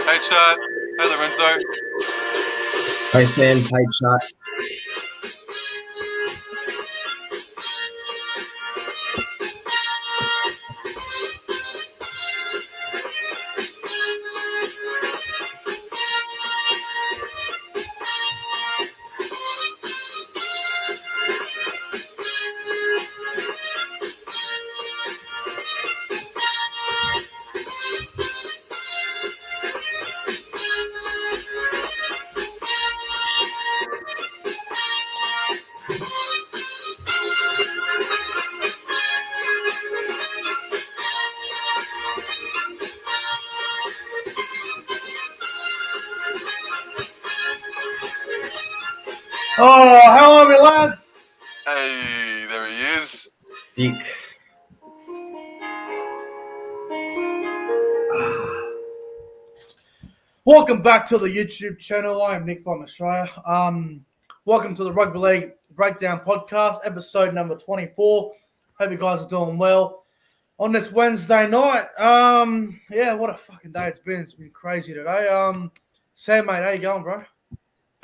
Hey, chat. Hey, Lorenzo. Hey Sam, hey chat. Oh, how are we, lads? Hey, there he is. Dick. Welcome back to the YouTube channel. I am Nick from Australia. Welcome to the Rugby League Breakdown Podcast, episode number 24. Hope you guys are doing well on this Wednesday night. What a fucking day it's been. It's been crazy today. Sam, mate, how you going, bro?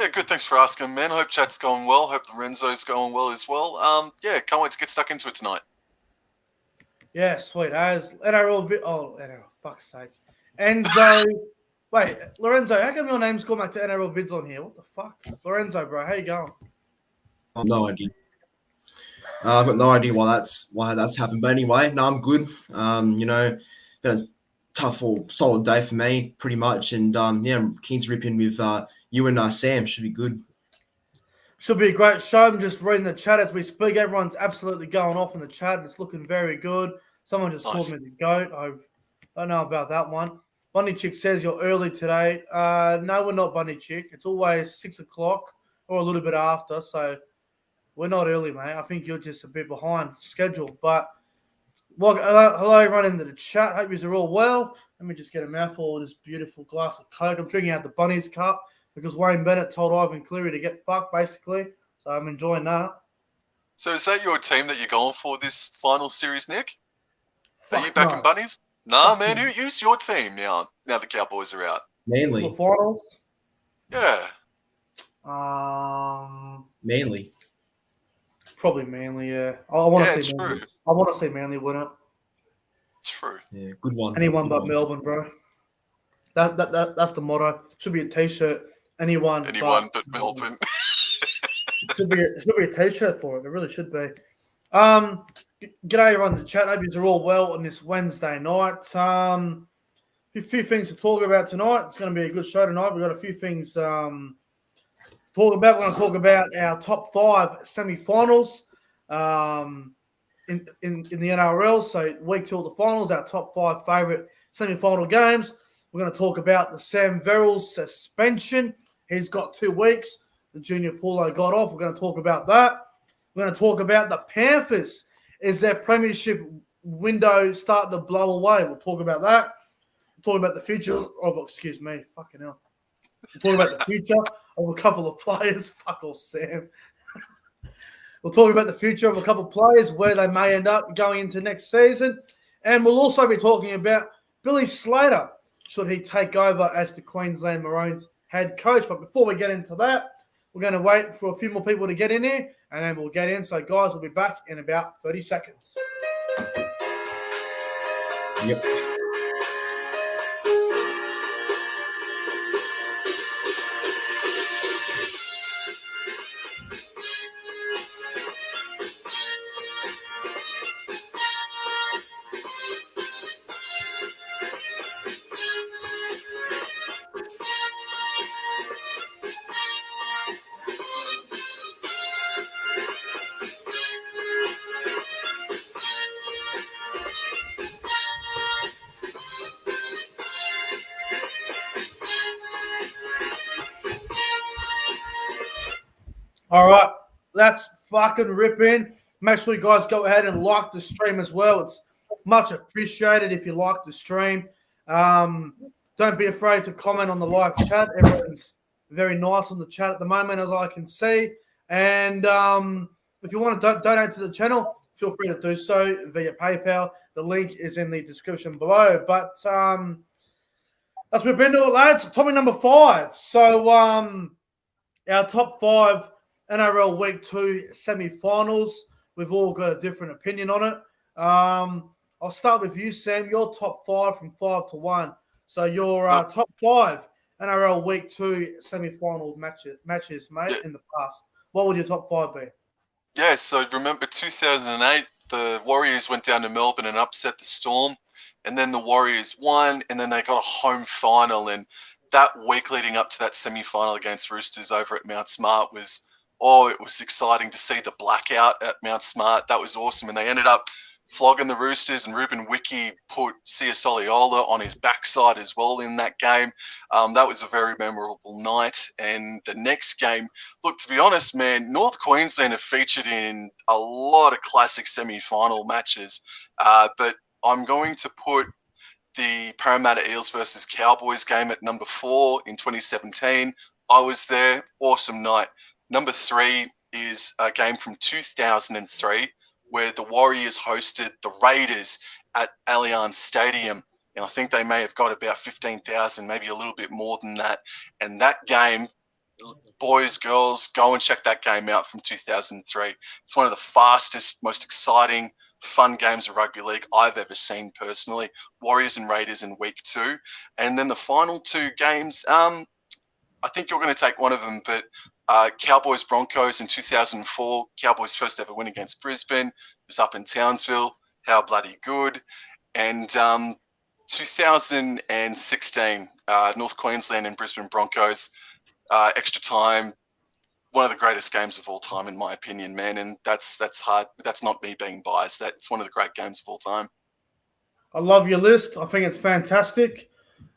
Yeah, good. Thanks for asking, man. Hope chat's going well. Hope Lorenzo's going well as well. Can't wait to get stuck into it tonight. Yeah, sweet as NRL, fuck's sake. Enzo. Wait, Lorenzo, how come your name's gone back to NRL vids on here? What the fuck? Lorenzo, bro, how you going? I've no idea. I've got no idea why that's happened. But anyway, no, I'm good. Been a tough or solid day for me, pretty much. And I'm keen to rip in with you and Sam. Should be good. Should be a great show. I'm just reading the chat as we speak. Everyone's absolutely going off in the chat. It's looking very good. Someone just called me the GOAT. I don't know about that one. Bunny Chick says you're early today. No, we're not, Bunny Chick. It's always 6 o'clock or a little bit after, so we're not early, mate. I think you're just a bit behind schedule. But hello, everyone in the chat. Hope you're all well. Let me just get a mouthful of this beautiful glass of Coke. I'm drinking out the Bunny's cup because Wayne Bennett told Ivan Cleary to get fucked, basically. So I'm enjoying that. So is that your team that you're going for this final series, Nick? Are you Fuck backing no. Bunnies? Nah, Fuck man. no. Who's your team now the Cowboys are out? Manly. The finals? Yeah. Manly. Probably Manly, yeah. I want to it's see Manly. true. I want to see Manly win it. It's true. Yeah, good one. Anyone Good but one. Melbourne, bro. That's the motto. Should be a t-shirt. Anyone but Melbourne. should be a t-shirt for it. It really should be. G'day everyone in the chat. Hope you're all well on this Wednesday night. A few things to talk about tonight. It's going to be a good show tonight. We've got a few things to talk about. We're going to talk about our top 5 semi-finals in the NRL. So week 2 of the finals, our top 5 favourite semi-final games. We're going to talk about the Sam Verills suspension. He's got 2 weeks. The junior Paulo got off. We're going to talk about that. We're going to talk about the Panthers. Is their premiership window starting to blow away? We'll talk about that. We'll talk about the future of, excuse me, fucking hell. We'll talk about the future of a couple of players. Fuck off, Sam. We'll talk about the future of a couple of players, where they may end up going into next season. And we'll also be talking about Billy Slater, should he take over as the Queensland Maroons head coach. But before we get into that, we're going to wait for a few more people to get in here, and then we'll get in. So, guys, we'll be back in about 30 seconds. Yep. All right, let's fucking rip in. Make sure you guys go ahead and like the stream as well. It's much appreciated if you like the stream. Don't be afraid to comment on the live chat. Everyone's very nice on the chat at the moment, as I can see. And if you want to donate to the channel, feel free to do so via PayPal. The link is in the description below. But As we've been to it, lads. Topic number 5. So, our top 5 NRL Week 2 semi-finals. We've all got a different opinion on it. I'll start with you, Sam. Your top 5 from 5 to 1. So your top 5 NRL Week 2 semi-final matches, mate, in the past. What would your top 5 be? Yeah, so remember 2008, the Warriors went down to Melbourne and upset the Storm, and then the Warriors won, and then they got a home final, and that week leading up to that semi-final against Roosters over at Mount Smart was, it was exciting to see the blackout at Mount Smart. That was awesome, and they ended up flogging the Roosters, and Ruben Wiki put Sia Soliola on his backside as well in that game. That was a very memorable night. And the next game, look, to be honest, man, North Queensland have featured in a lot of classic semi-final matches, but I'm going to put the Parramatta Eels versus Cowboys game at number 4 in 2017. I was there. Awesome night. Number 3 is a game from 2003 where the Warriors hosted the Raiders at Allianz Stadium. And I think they may have got about 15,000, maybe a little bit more than that. And that game, boys, girls, go and check that game out from 2003. It's one of the fastest, most exciting, fun games of rugby league I've ever seen personally. Warriors and Raiders in week 2. And then the final 2 games, I think you're going to take one of them, but Cowboys Broncos in 2004, Cowboys' first ever win against Brisbane. It was up in Townsville. How bloody good. And 2016, North Queensland and Brisbane Broncos, extra time. One of the greatest games of all time, in my opinion, man. And that's hard. That's not me being biased. That's one of the great games of all time. I love your list. I think it's fantastic.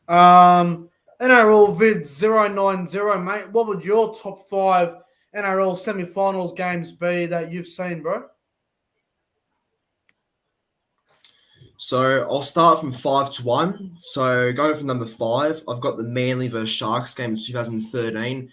NRL Vid 090, mate. What would your top 5 NRL semi-finals games be that you've seen, bro? So I'll start from 5 to 1. So going from number 5, I've got the Manly versus Sharks game in 2013.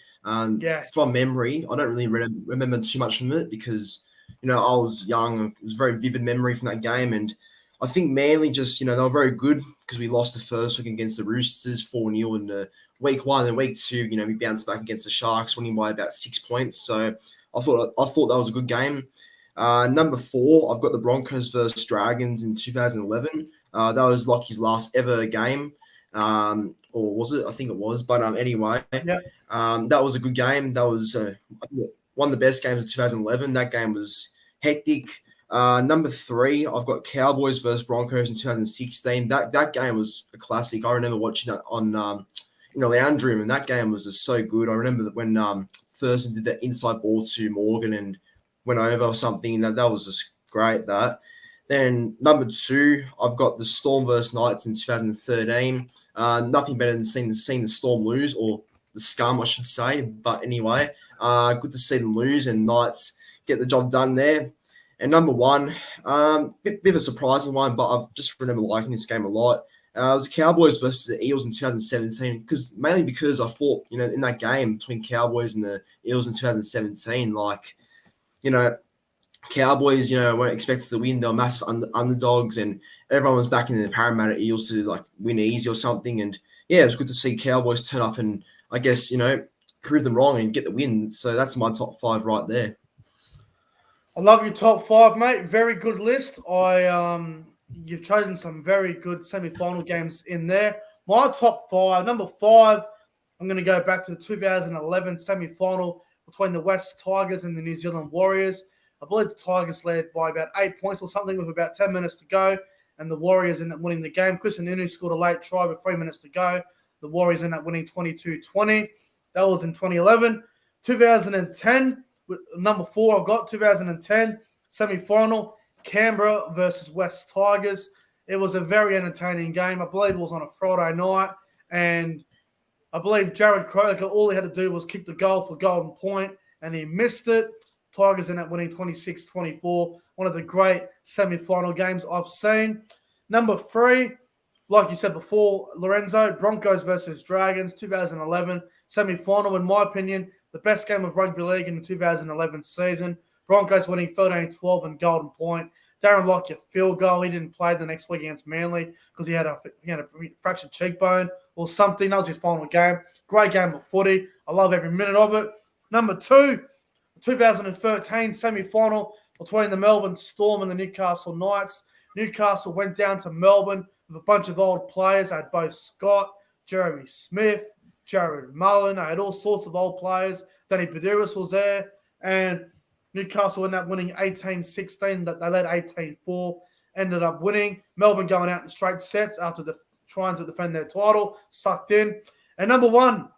Yes. From memory, I don't really remember too much from it because, I was young. It was a very vivid memory from that game. And I think Manly just, they were very good because we lost the first week against the Roosters 4-0 in the week 1 and week 2, we bounced back against the Sharks, winning by about 6 points. So I thought that was a good game. Number 4, I've got the Broncos versus Dragons in 2011. That was Lockie's last ever game. Or was it? I think it was. But anyway, yeah. That was a good game. That was one of the best games of 2011. That game was hectic. Number 3, I've got Cowboys versus Broncos in 2016. That game was a classic. I remember watching that on in the lounge room, and that game was just so good. I remember that when Thurston did that inside ball to Morgan and went over or something. That was just great. That. Then number 2, I've got the Storm versus Knights in 2013. Nothing better than seeing the Storm lose, or the Scum, I should say. But anyway, good to see them lose and Knights get the job done there. And number 1, bit of a surprising one, but I've just remember liking this game a lot. It was the Cowboys versus the Eels in 2017, mainly because I thought, in that game between Cowboys and the Eels in 2017, Cowboys, weren't expected to win. They were massive underdogs, and everyone was backing the Parramatta Eels to win easy or something. And yeah, it was good to see Cowboys turn up and I guess prove them wrong and get the win. So that's my top 5 right there. I love your top 5, mate. Very good list. You've chosen some very good semi-final games in there. My top 5, number 5, I'm going to go back to the 2011 semi-final between the West Tigers and the New Zealand Warriors. I believe the Tigers led by about 8 points or something with about 10 minutes to go, and the Warriors ended up winning the game. Chris Inu scored a late try with 3 minutes to go. The Warriors ended up winning 22-20. That was in 2011. 2010, number 4 I've got, 2010 semi-final, Canberra versus West Tigers. It was a very entertaining game. I believe it was on a Friday night, and I believe Jared Croker, all he had to do was kick the goal for golden point, and he missed it. Tigers ended up winning 26-24. One of the great semi-final games I've seen. Number 3, like you said before, Lorenzo, Broncos versus Dragons, 2011 semi-final. In my opinion, the best game of rugby league in the 2011 season. Broncos winning 13-12 and golden point. Darren Lockyer field goal. He didn't play the next week against Manly because he had a fractured cheekbone. or something. That was his final game. Great game of footy. I love every minute of it. Number 2, 2013 semi-final between the Melbourne Storm and the Newcastle Knights. Newcastle went down to Melbourne with a bunch of old players. I had Bo Scott, Jeremy Smith, Jared Mullen. I had all sorts of old players. Danny Badiris was there. And Newcastle ended up winning 18-16. They led 18-4. Ended up winning. Melbourne going out in straight sets after trying to defend their title. Sucked in. And number 1,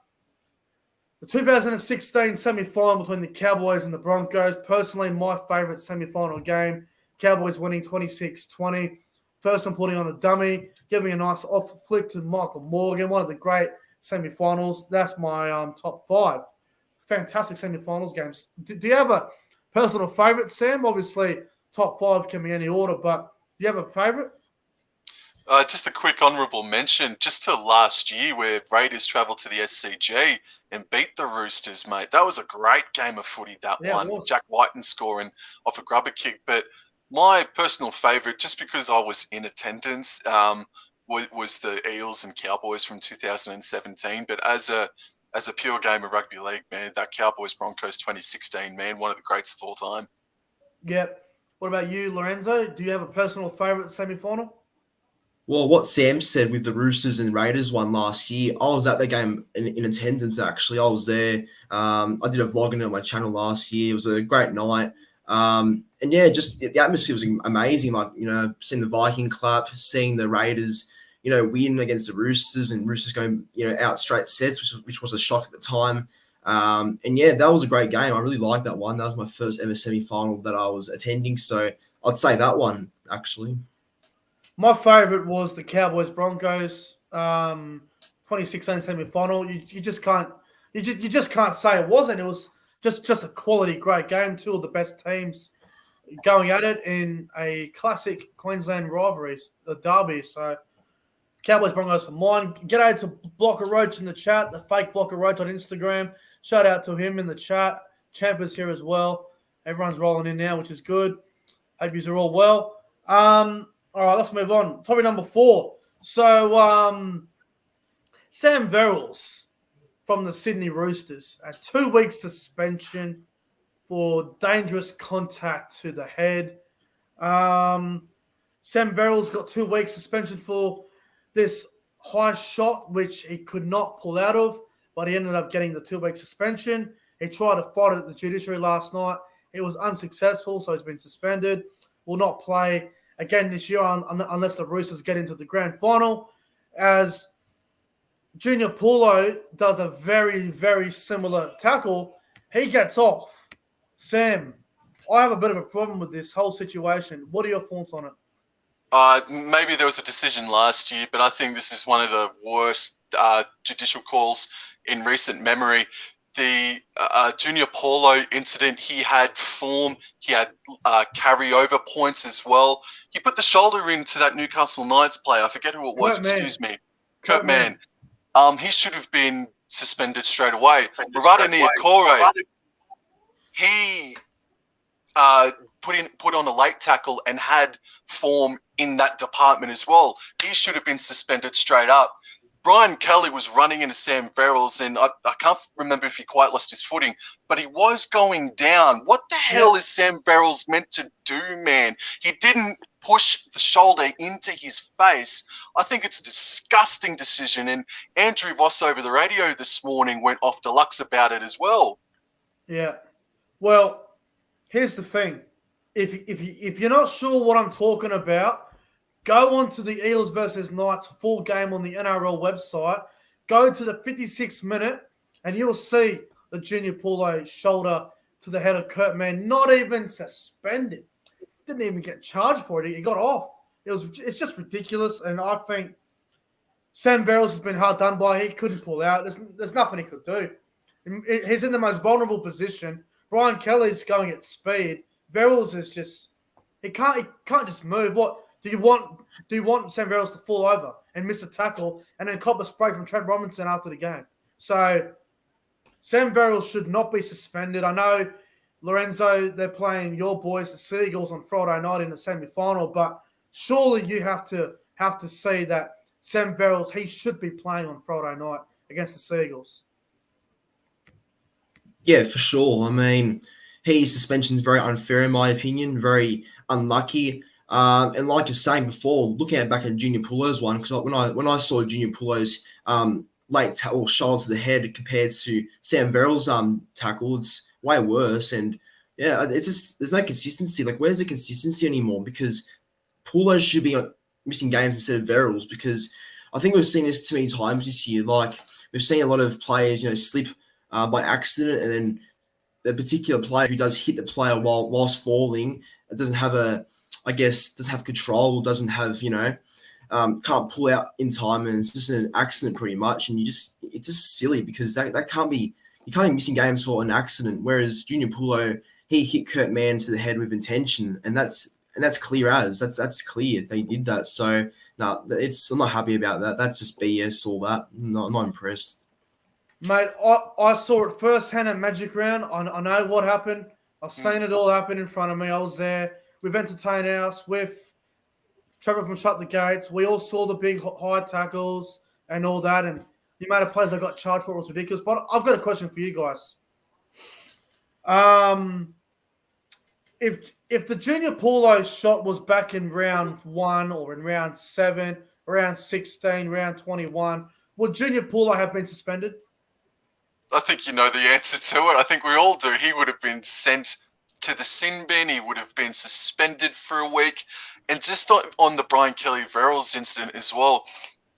the 2016 semi-final between the Cowboys and the Broncos. Personally, my favourite semi-final game. Cowboys winning 26-20. First, I'm putting on a dummy, giving a nice off flick to Michael Morgan. One of the great semi-finals. That's my top 5. Fantastic semi-finals games. Do you have a personal favourite, Sam? Obviously, top 5 can be any order, but do you have a favourite? Just a quick honourable mention, just to last year where Raiders travelled to the SCG and beat the Roosters, mate. That was a great game of footy, that one. Jack Whiten scoring off a grubber kick. But my personal favourite, just because I was in attendance, was the Eels and Cowboys from 2017. But as a pure game of rugby league, man, that Cowboys-Broncos 2016, man, one of the greats of all time. Yep. What about you, Lorenzo? Do you have a personal favourite semi-final? Well, what Sam said with the Roosters and Raiders one last year, I was at the game in attendance, actually. I was there. I did a vlog on my channel last year. It was a great night. And yeah, just the atmosphere was amazing. Like, seeing the Viking clap, seeing the Raiders, win against the Roosters and Roosters going, out straight sets, which was a shock at the time. And yeah, that was a great game. I really liked that one. That was my first ever semi-final that I was attending. So I'd say that one, actually. My favourite was the Cowboys-Broncos 2016 semi-final. You just can't say it wasn't. It was just a quality, great game. 2 of the best teams going at it in a classic Queensland rivalry, the derby. So Cowboys-Broncos for mine. G'day to Blocker Roach in the chat, the fake Blocker Roach on Instagram. Shout out to him in the chat. Champ is here as well. Everyone's rolling in now, which is good. Hope you are all well. All right, let's move on. Topic number 4. So, Sam Verills from the Sydney Roosters, a 2-week suspension for dangerous contact to the head. Sam Verills got 2 weeks suspension for this high shot, which he could not pull out of, but he ended up getting the 2-week suspension. He tried to fight it at the judiciary last night. It was unsuccessful, so he's been suspended. Will not play again this year unless the Roosters get into the grand final, as Junior Paulo does a very, very similar tackle. He gets off. Sam, I have a bit of a problem with this whole situation. What are your thoughts on it? Maybe there was a decision last year, but I think this is one of the worst judicial calls in recent memory. The Junior Paulo incident, he had form, he had carryover points as well. He put the shoulder into that Newcastle Knights player. I forget who it was, Kurt Mann. He should have been suspended straight away. Rarata Niokore, he put on a late tackle and had form in that department as well. He should have been suspended straight up. Brian Kelly was running into Sam Verills, and I can't remember if he quite lost his footing, but he was going down. What the hell is Sam Verills meant to do, man? He didn't push the shoulder into his face. I think it's a disgusting decision, and Andrew Voss over the radio this morning went off deluxe about it as well. Yeah. Well, here's the thing. If you're not sure what I'm talking about, go on to the Eels versus Knights full game on the NRL website. Go to the 56th minute, and you'll see the Junior Paulo shoulder to the head of Kurt Mann, not even suspended. Didn't even get charged for it. He got off. It's just ridiculous, and I think Sam Verills has been hard done by. He couldn't pull out. There's nothing he could do. He's in the most vulnerable position. Brian Kelly's going at speed. Verills is just he can't just move. What? Do you want Sam Verills to fall over and miss a tackle and then cop a spray from Trent Robinson after the game? So Sam Verills should not be suspended. I know, Lorenzo, they're playing your boys, the Seagulls, on Friday night in the semi-final, but surely you have to see that Sam Verills, he should be playing on Friday night against the Seagulls. Yeah, for sure. I mean, his suspension is very unfair in my opinion, very unlucky. And like I was saying before, looking back at Junior Pulo's one, because when I saw Junior Pulo's late or shoulder to the head compared to Sam Verrill's tackle, it's way worse. And yeah, it's just there's no consistency. Like, where's the consistency anymore? Because Pulo should be missing games instead of Verills, because I think we've seen this too many times this year. Like, we've seen a lot of players, slip by accident, and then the particular player who does hit the player whilst falling doesn't have doesn't have control, doesn't have, can't pull out in time, and it's just an accident pretty much. And it's just silly, because that can't be, you can't be missing games for an accident. Whereas Junior Pulo, he hit Kurt Mann to the head with intention, and that's clear as that's clear they did that. So no, I'm not happy about that. That's just BS. All that, I'm not impressed. Mate, I saw it firsthand at Magic Round. I know what happened. I've seen it all happen in front of me. I was there with Entertain House, with Trevor from Shut the Gates. We all saw the big high tackles and all that, and the amount of players that got charged for it was ridiculous. But I've got a question for you guys. If the Junior Pulo shot was back in round 1 or in round 7, round 16, round 21, would Junior Pulo have been suspended? I think you know the answer to it. I think we all do. He would have been sent to the sin bin. He would have been suspended for a week. And just on the Brian Kelly-Verills incident as well,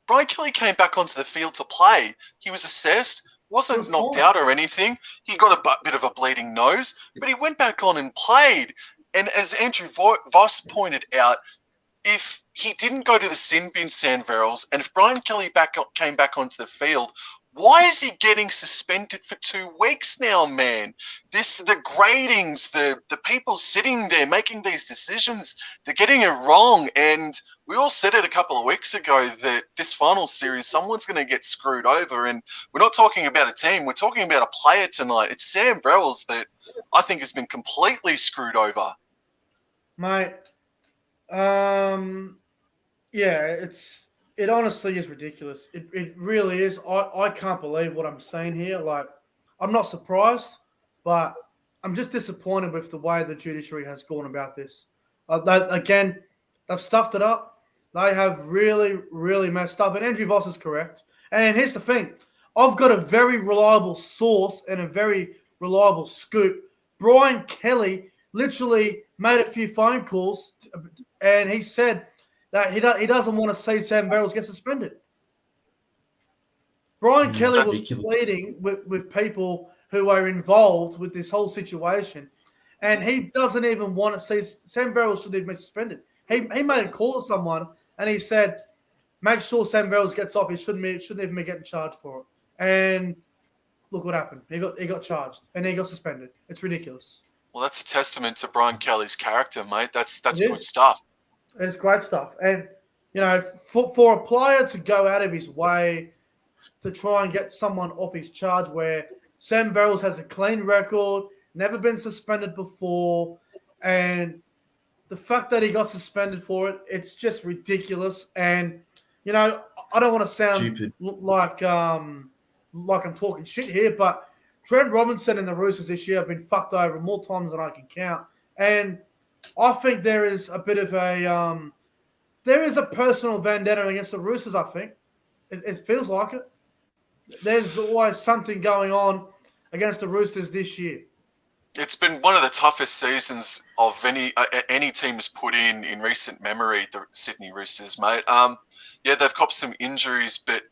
Brian Kelly came back onto the field to play. He was assessed, wasn't knocked out or anything. He got a bit of a bleeding nose, but he went back on and played. And as Andrew Voss pointed out, if he didn't go to the sin bin, Sam Verills, and if Brian Kelly came back onto the field, why is he getting suspended for 2 weeks now, man? The gradings, the people sitting there making these decisions, they're getting it wrong. And we all said it a couple of weeks ago that this final series, someone's going to get screwed over. And we're not talking about a team. We're talking about a player tonight. It's Sam Verills that I think has been completely screwed over. Mate, yeah, it honestly is ridiculous. It really is. I can't believe what I'm seeing here. Like, I'm not surprised, but I'm just disappointed with the way the judiciary has gone about this. They've stuffed it up. They have really, really messed up. And Andrew Voss is correct. And here's the thing. I've got a very reliable source and a very reliable scoop. Brian Kelly literally made a few phone calls, and he said that he doesn't want to see Sam Verills get suspended. Brian Kelly was pleading with people who are involved with this whole situation, and he doesn't even want to see Sam Verills should even be suspended. He made a call to someone, and he said, make sure Sam Verills gets off. He shouldn't even be getting charged for it. And look what happened. He got charged, and he got suspended. It's ridiculous. Well, that's a testament to Brian Kelly's character, mate. That's good stuff. It's great stuff. And, for a player to go out of his way to try and get someone off his charge, where Sam Verills has a clean record, never been suspended before, and the fact that he got suspended for it, it's just ridiculous. And, I don't want to sound stupid, like I'm talking shit here, but Trent Robinson and the Roosters this year have been fucked over more times than I can count. And I think there is a bit of a personal vendetta against the Roosters, I think. It feels like it. There's always something going on against the Roosters this year. It's been one of the toughest seasons of any team has put in recent memory, the Sydney Roosters, mate. Yeah, they've copped some injuries, but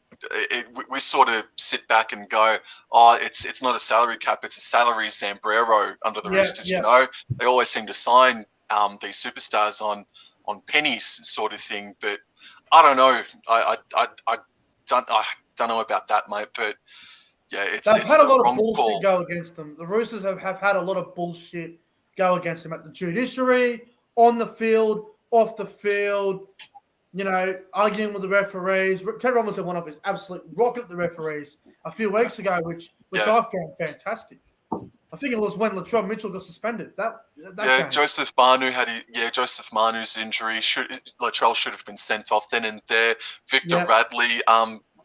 we sort of sit back and go, oh, it's not a salary cap, it's a salary sombrero under the Roosters, They always seem to sign these superstars on pennies sort of thing, but I don't know. I don't know about that, mate, but yeah, it's had a lot of bullshit call. Go against them. The Roosters have had a lot of bullshit go against them at the judiciary, on the field, off the field, arguing with the referees. Ted Robinson went off his absolute rocket at the referees a few weeks ago, which I found fantastic. I think it was when Latrell Mitchell got suspended. That game. Joseph Manu's injury. Latrell should have been sent off then and there. Victor Radley,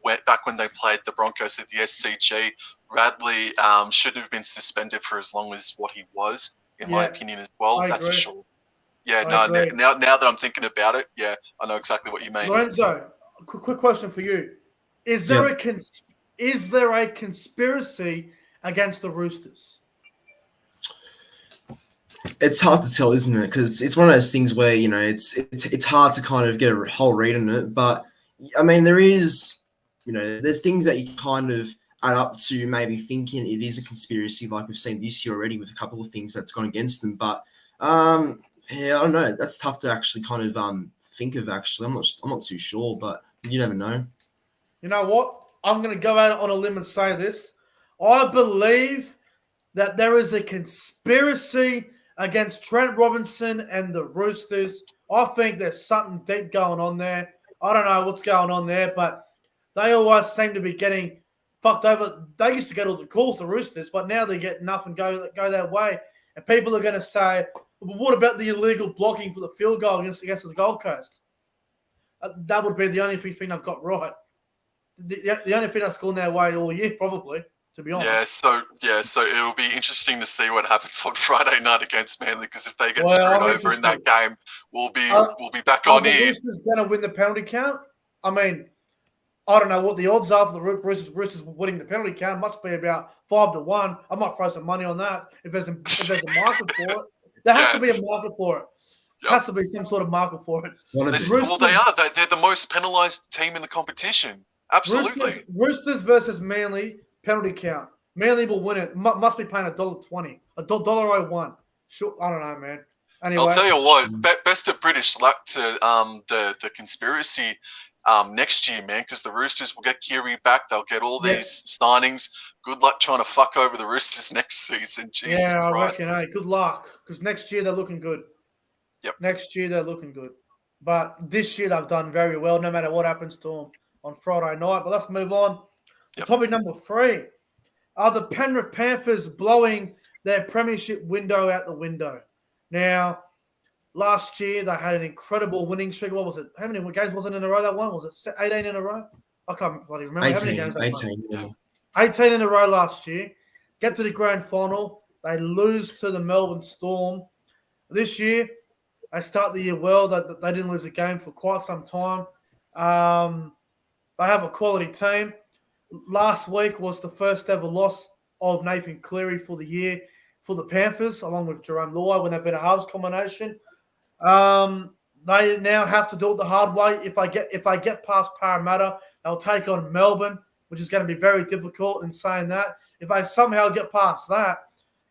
went back when they played the Broncos at the SCG. Radley should have been suspended for as long as what he was, in my opinion, as well. That's for sure. Yeah, now that I'm thinking about it, I know exactly what you mean. Lorenzo, quick question for you: Is there a conspiracy against the Roosters? It's hard to tell, isn't it? Because it's one of those things where it's hard to kind of get a whole read on it. But I mean, there is, there's things that you kind of add up to maybe thinking it is a conspiracy, like we've seen this year already with a couple of things that's gone against them. But I don't know. That's tough to actually kind of think of. Actually, I'm not too sure, but you never know. You know what? I'm going to go out on a limb and say this. I believe that there is a conspiracy against Trent Robinson and the Roosters. I think there's something deep going on there. I don't know what's going on there, but they always seem to be getting fucked over. They used to get all the calls, the Roosters, but now they get nothing go their way. And people are going to say, well, what about the illegal blocking for the field goal against the Gold Coast? That would be the only thing I've got right. The only thing that's gone their way all year, probably. To be honest. So it'll be interesting to see what happens on Friday night against Manly, because if they get screwed over in that game, we'll be back on here. Are the Roosters going to win the penalty count? I mean, I don't know what the odds are for the Roosters winning the penalty count. It must be about 5-1. I might throw some money on that if there's a market for it. There has to be a market for it. There has to be some sort of market for it. Well, they are. They're the most penalised team in the competition. Absolutely. Roosters versus Manly. Penalty count. Manly will win it. Must be paying $1.20. $1.01. Sure, I don't know, man. Anyway, I'll tell you what. Best of British luck to the conspiracy next year, man. Because the Roosters will get Kiri back. They'll get all these signings. Good luck trying to fuck over the Roosters next season. Jesus Christ. I reckon. Hey, good luck. Because next year they're looking good. Yep. Next year they're looking good. But this year they've done very well, no matter what happens to them on Friday night. But let's move on. Topic number 3. Are the Penrith Panthers blowing their premiership window out the window? Now, last year they had an incredible winning streak. What was it? How many games was it in a row that one? Was it 18 in a row? I can't bloody remember. 18, how many games 18, 18 in a row last year. Get to the grand final. They lose to the Melbourne Storm. This year, they start the year well. They didn't lose a game for quite some time. They have a quality team. Last week was the first ever loss of Nathan Cleary for the year for the Panthers, along with Jerome Luai when they beat a halves combination. They now have to do it the hard way. If I get past Parramatta, they'll take on Melbourne, which is going to be very difficult. In saying that, if I somehow get past that,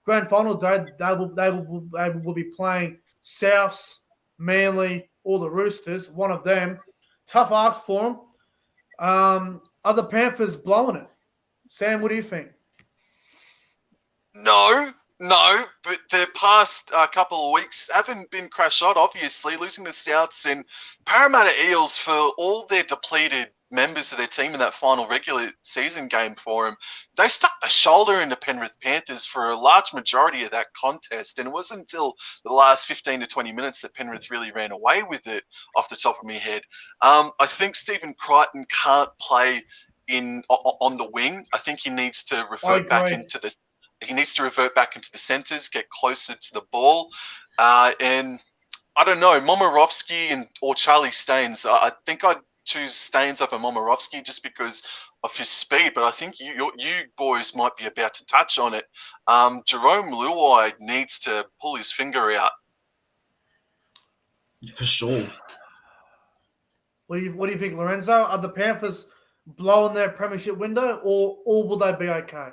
grand final day, they will be playing Souths, Manly, or the Roosters. One of them. Tough ask for them. Are the Panthers blowing it? Sam, what do you think? No, but the past couple of weeks haven't been crash shot, obviously, losing the Souths and Parramatta Eels for all their depleted members of their team in that final regular season game for them. They stuck the shoulder into Penrith Panthers for a large majority of that contest, and it wasn't until the last 15 to 20 minutes that Penrith really ran away with it off the top of my head. I think Stephen Crichton can't play on the wing. I think he needs to revert back into the centres, get closer to the ball, and I don't know, Momirovski or Charlie Staines. I think I'd choose Staines over Momirovski just because of his speed, but I think you boys might be about to touch on it. Jerome Luai needs to pull his finger out. For sure. What do you think, Lorenzo? Are the Panthers blowing their premiership window, or will they be okay?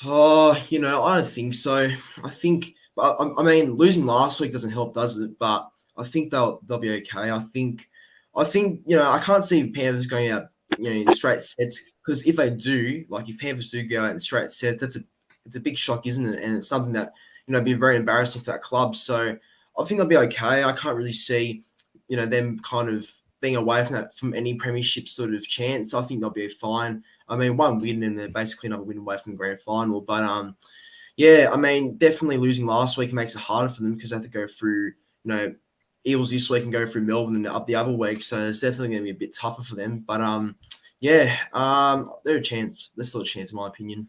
Oh, I don't think so. I think, I mean, losing last week doesn't help, does it? But I think they'll be okay. I think, I can't see Panthers going out, in straight sets, because if they do, like if Panthers do go out in straight sets, it's a big shock, isn't it? And it's something that, be very embarrassing for that club. So I think they'll be okay. I can't really see, them kind of being away from any premiership sort of chance, I think they'll be fine. I mean, one win and they're basically another win away from the grand final. But yeah, I mean, definitely losing last week makes it harder for them because they have to go through, Eagles this week and go through Melbourne and up the other week. So it's definitely going to be a bit tougher for them. But they're a chance. There's still a chance, in my opinion.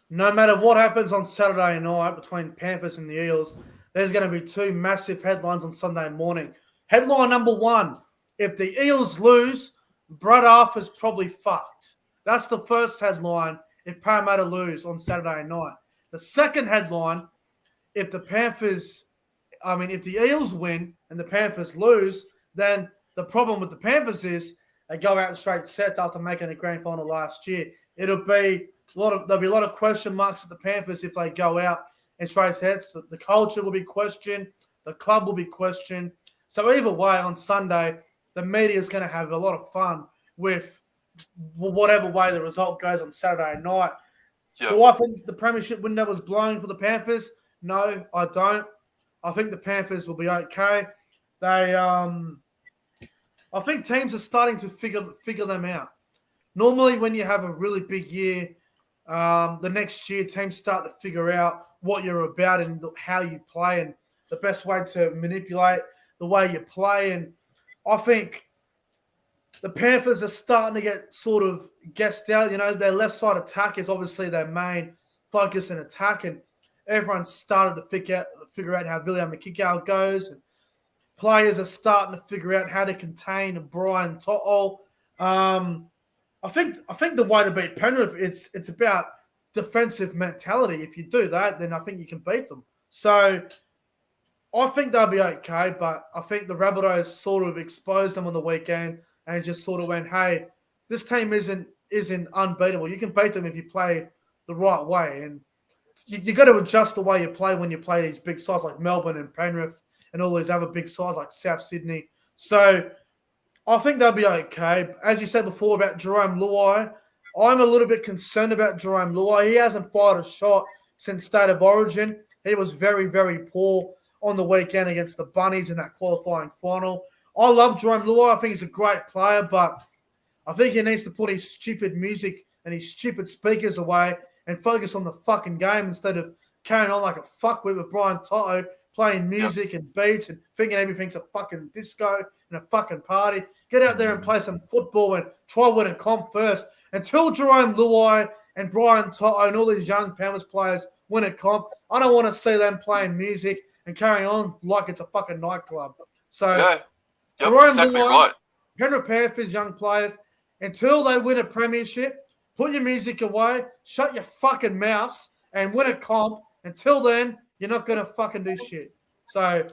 No matter what happens on Saturday night between Panthers and the Eels, there's going to be two massive headlines on Sunday morning. Headline number one, if the Eels lose, Brad Arthur's probably fucked. That's the first headline if Parramatta lose on Saturday night. The second headline, if the Eels win and the Panthers lose, then the problem with the Panthers is they go out in straight sets after making a grand final last year. There'll be a lot of question marks at the Panthers if they go out in straight sets. The culture will be questioned. The club will be questioned. So either way, on Sunday, the media is going to have a lot of fun with whatever way the result goes on Saturday night. Yep. Do I think the premiership window was blown for the Panthers? No, I don't. I think the Panthers will be okay. I think teams are starting to figure them out. Normally, when you have a really big year, the next year teams start to figure out what you're about and how you play and the best way to manipulate the way you play. And I think the Panthers are starting to get sort of guessed out. Their left side attack is obviously their main focus and attack, and everyone's started to figure out how William Kikau goes, and players are starting to figure out how to contain Brian To'o. I think the way to beat Penrith, it's about defensive mentality. If you do that, then I think you can beat them. So I think they'll be okay, but I think the Rabbitohs sort of exposed them on the weekend and just sort of went, hey, this team isn't unbeatable. You can beat them if you play the right way. And you got to adjust the way you play when you play these big sides like Melbourne and Penrith and all these other big sides like South Sydney. So I think they'll be okay. As you said before about Jerome Luai, I'm a little bit concerned about Jerome Luai. He hasn't fired a shot since State of Origin. He was very, very poor on the weekend against the Bunnies in that qualifying final. I love Jerome Luai. I think he's a great player, but I think he needs to put his stupid music and his stupid speakers away and focus on the fucking game instead of carrying on like a fuckwit with Brian To'o playing music and beats and thinking everything's a fucking disco and a fucking party. Get out there and play some football and try win a comp first. Until Jerome Luai and Brian To'o and all these young Panthers players win a comp, I don't want to see them playing music and carrying on like it's a fucking nightclub. So Jerome exactly Luai, right. Penrith Panthers young players, until they win a premiership, put your music away, shut your fucking mouths, and win a comp. Until then, you're not going to fucking do shit. So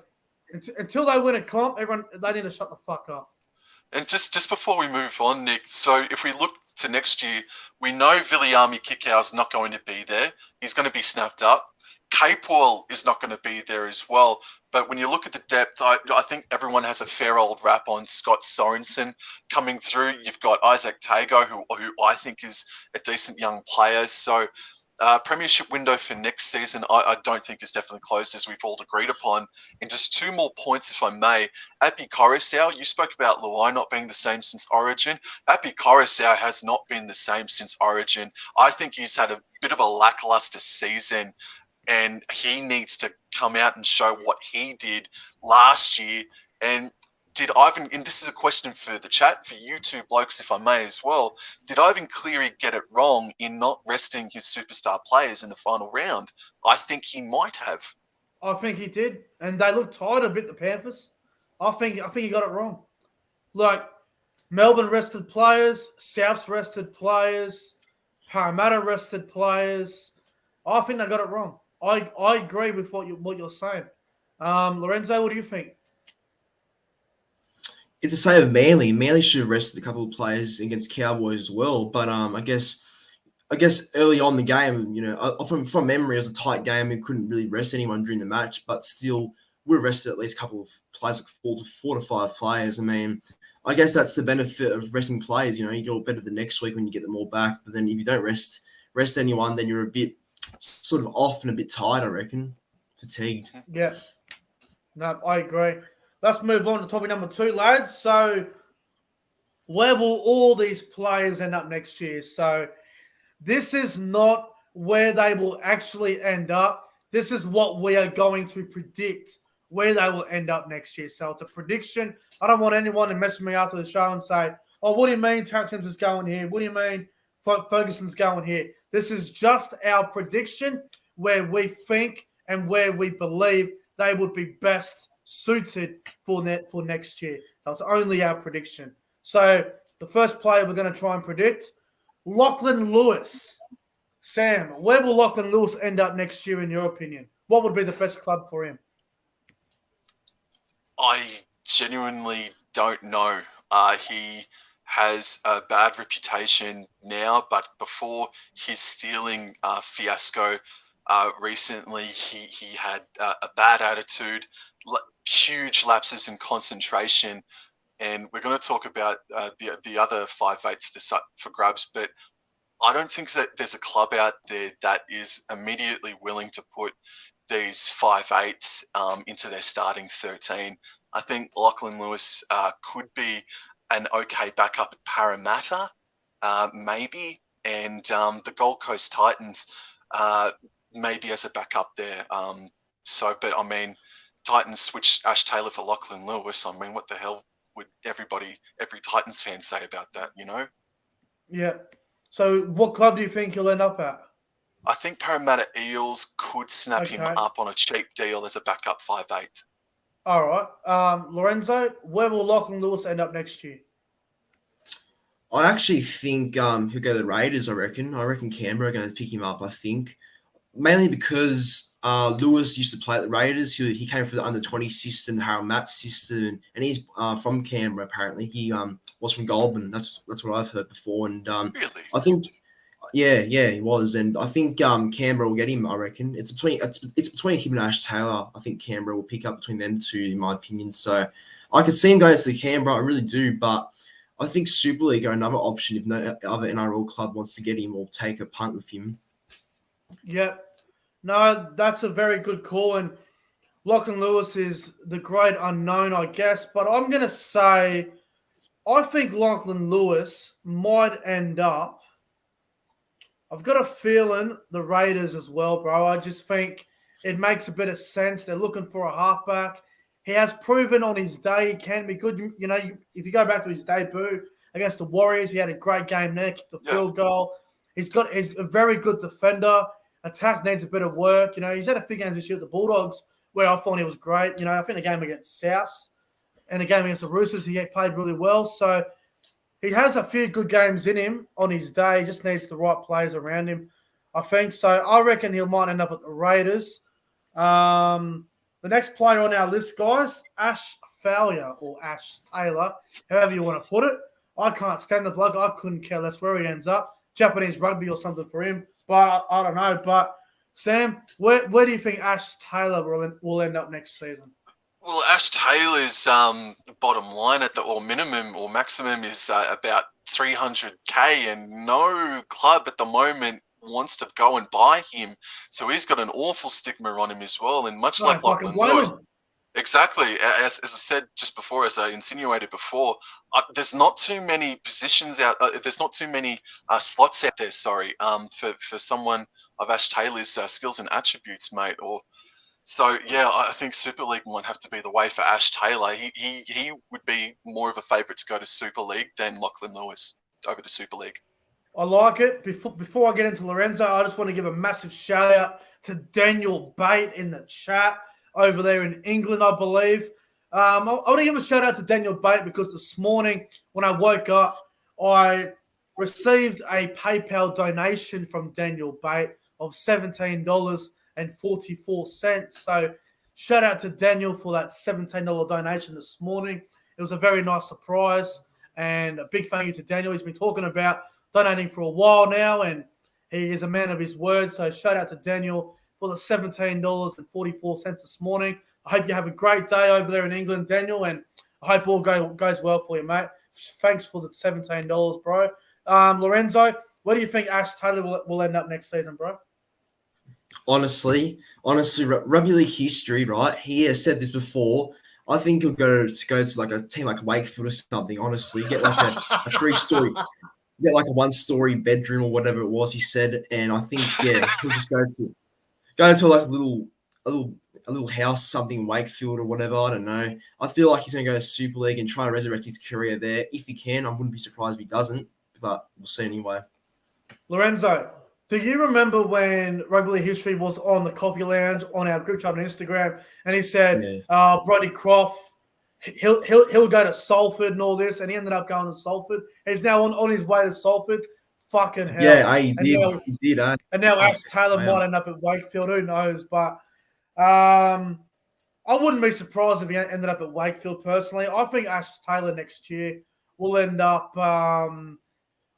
until they win a comp, they need to shut the fuck up. And just before we move on, Nick, so if we look to next year, we know Viliami Kikau's not going to be there. He's going to be snapped up. Capewell is not going to be there as well. But when you look at the depth, I think everyone has a fair old rap on Scott Sorensen coming through. You've got Isaac Tago, who I think is a decent young player. So premiership window for next season, I don't think is definitely closed, as we've all agreed upon. And just two more points, if I may. Api Coruscant, you spoke about Luai not being the same since Origin. Api Coruscant has not been the same since Origin. I think he's had a bit of a lackluster season, and he needs to come out and show what he did last year. And did Ivan, and this is a question for the chat, for you two blokes, if I may as well, did Ivan Cleary get it wrong in not resting his superstar players in the final round? I think he might have. I think he did. And they looked tired a bit, the Panthers. I think he got it wrong. Like, Melbourne rested players, Souths rested players, Parramatta rested players. I think they got it wrong. I agree with what you're saying. Lorenzo, what do you think? It's the same with Manly. Manly should have rested a couple of players against Cowboys as well. But I guess early on in the game, from memory, it was a tight game. We couldn't really rest anyone during the match, but still, we rested at least a couple of players, like four to five players. I mean, I guess that's the benefit of resting players. You get all better the next week when you get them all back. But then if you don't rest anyone, then you're a bit sort of off and a bit tired, I reckon. Fatigued. Yeah. No, I agree. Let's move on to topic number 2, lads. So where will all these players end up next year? So this is not where they will actually end up. This is what we are going to predict where they will end up next year. So it's a prediction. I don't want anyone to mess with me after the show and say, oh, what do you mean Tarek Simpson's going here? What do you mean Ferguson's going here? This is just our prediction where we think and where we believe they would be best suited for next year. That's only our prediction. So the first player we're going to try and predict, Lachlan Lewis. Sam, where will Lachlan Lewis end up next year in your opinion? What would be the best club for him? I genuinely don't know. He has a bad reputation now, but before his stealing fiasco recently, he had a bad attitude, huge lapses in concentration, and we're going to talk about the other 5/8 that's up for grabs, but I don't think that there's a club out there that is immediately willing to put these 5/8 into their starting 13. I think Lachlan Lewis could be an okay backup at Parramatta, maybe, and the Gold Coast Titans maybe as a backup there. But I mean, Titans switched Ash Taylor for Lachlan Lewis. I mean, what the hell would every Titans fan say about that, you know? Yeah. So what club do you think he'll end up at? I think Parramatta Eels could snap him up on a cheap deal as a backup 5/8. All right. Lorenzo, where will Lachlan Lewis end up next year? I actually think he'll go to the Raiders, I reckon. I reckon Canberra are going to pick him up, I think. Mainly because Lewis used to play at the Raiders. He came from the under-20 system, the Harold Matt system, and he's from Canberra, apparently. He was from Goulburn. That's what I've heard before. And Really? I think, yeah, he was. And I think Canberra will get him, I reckon. It's between him and Ash Taylor. I think Canberra will pick up between them two, in my opinion. So I could see him going to the Canberra. I really do. But I think Super League are another option if no other NRL club wants to get him or take a punt with him. Yep. No, that's a very good call. And Lachlan Lewis is the great unknown, I guess. But I'm going to say I think Lachlan Lewis might end up. I've got a feeling the Raiders as well, bro. I just think it makes a bit of sense. They're looking for a halfback. He has proven on his day he can be good. You know, if you go back to his debut against the Warriors, he had a great game there, kicked the field goal. He's a very good defender. Attack needs a bit of work. You know, he's had a few games this year at the Bulldogs where I thought he was great. You know, I think the game against Souths and the game against the Roosters, he played really well. So he has a few good games in him on his day. He just needs the right players around him, I think. So I reckon he might end up at the Raiders. The next player on our list, guys, Ash Taylor or Ash Taylor, however you want to put it. I can't stand the bloke. I couldn't care less where he ends up. Japanese rugby or something for him. But I don't know. But, Sam, where do you think Ash Taylor will end up next season? Well, Ash Taylor's bottom line at the minimum or maximum is about 300K, and no club at the moment wants to go and buy him. So he's got an awful stigma on him as well. And much like Lachlan Lewis, exactly, as I said just before, as I insinuated before, there's not too many positions out. There's not too many slots out there. For someone of Ash Taylor's skills and attributes, mate. I think Super League might have to be the way for Ash Taylor. He would be more of a favourite to go to Super League than Lachlan Lewis over to Super League. I like it. Before I get into Lorenzo, I just want to give a massive shout out to Daniel Bate in the chat over there in England, I believe. I want to give a shout out to Daniel Bate because this morning when I woke up, I received a PayPal donation from Daniel Bate of $17.44. So shout out to Daniel for that $17 donation this morning. It was a very nice surprise, and a big thank you to Daniel. He's been talking about donating for a while now, and he is a man of his word. So shout out to Daniel for the $17.44 this morning. I hope you have a great day over there in England, Daniel, and I hope all goes well for you, mate. Thanks for the $17, bro. Lorenzo, where do you think Ash Taylor will end up next season, bro? Honestly, rugby league history, right? He has said this before. I think he'll go to like a team like Wakefield or something. Honestly, get like a 3-story, get like a 1-story bedroom or whatever it was he said, and I think he'll just go to like a little house, something in Wakefield or whatever. I don't know. I feel like he's going to go to Super League and try to resurrect his career there if he can. I wouldn't be surprised if he doesn't, but we'll see anyway. Lorenzo, do you remember when Rugby League History was on the Coffee Lounge on our group chat on Instagram, and he said, Brody Croft, he'll go to Salford and all this, and he ended up going to Salford. He's now on his way to Salford. Fucking hell. Yeah, he did. And now Ash Taylor might end up at Wakefield. Who knows? But I wouldn't be surprised if he ended up at Wakefield personally. I think Ash Taylor next year will end up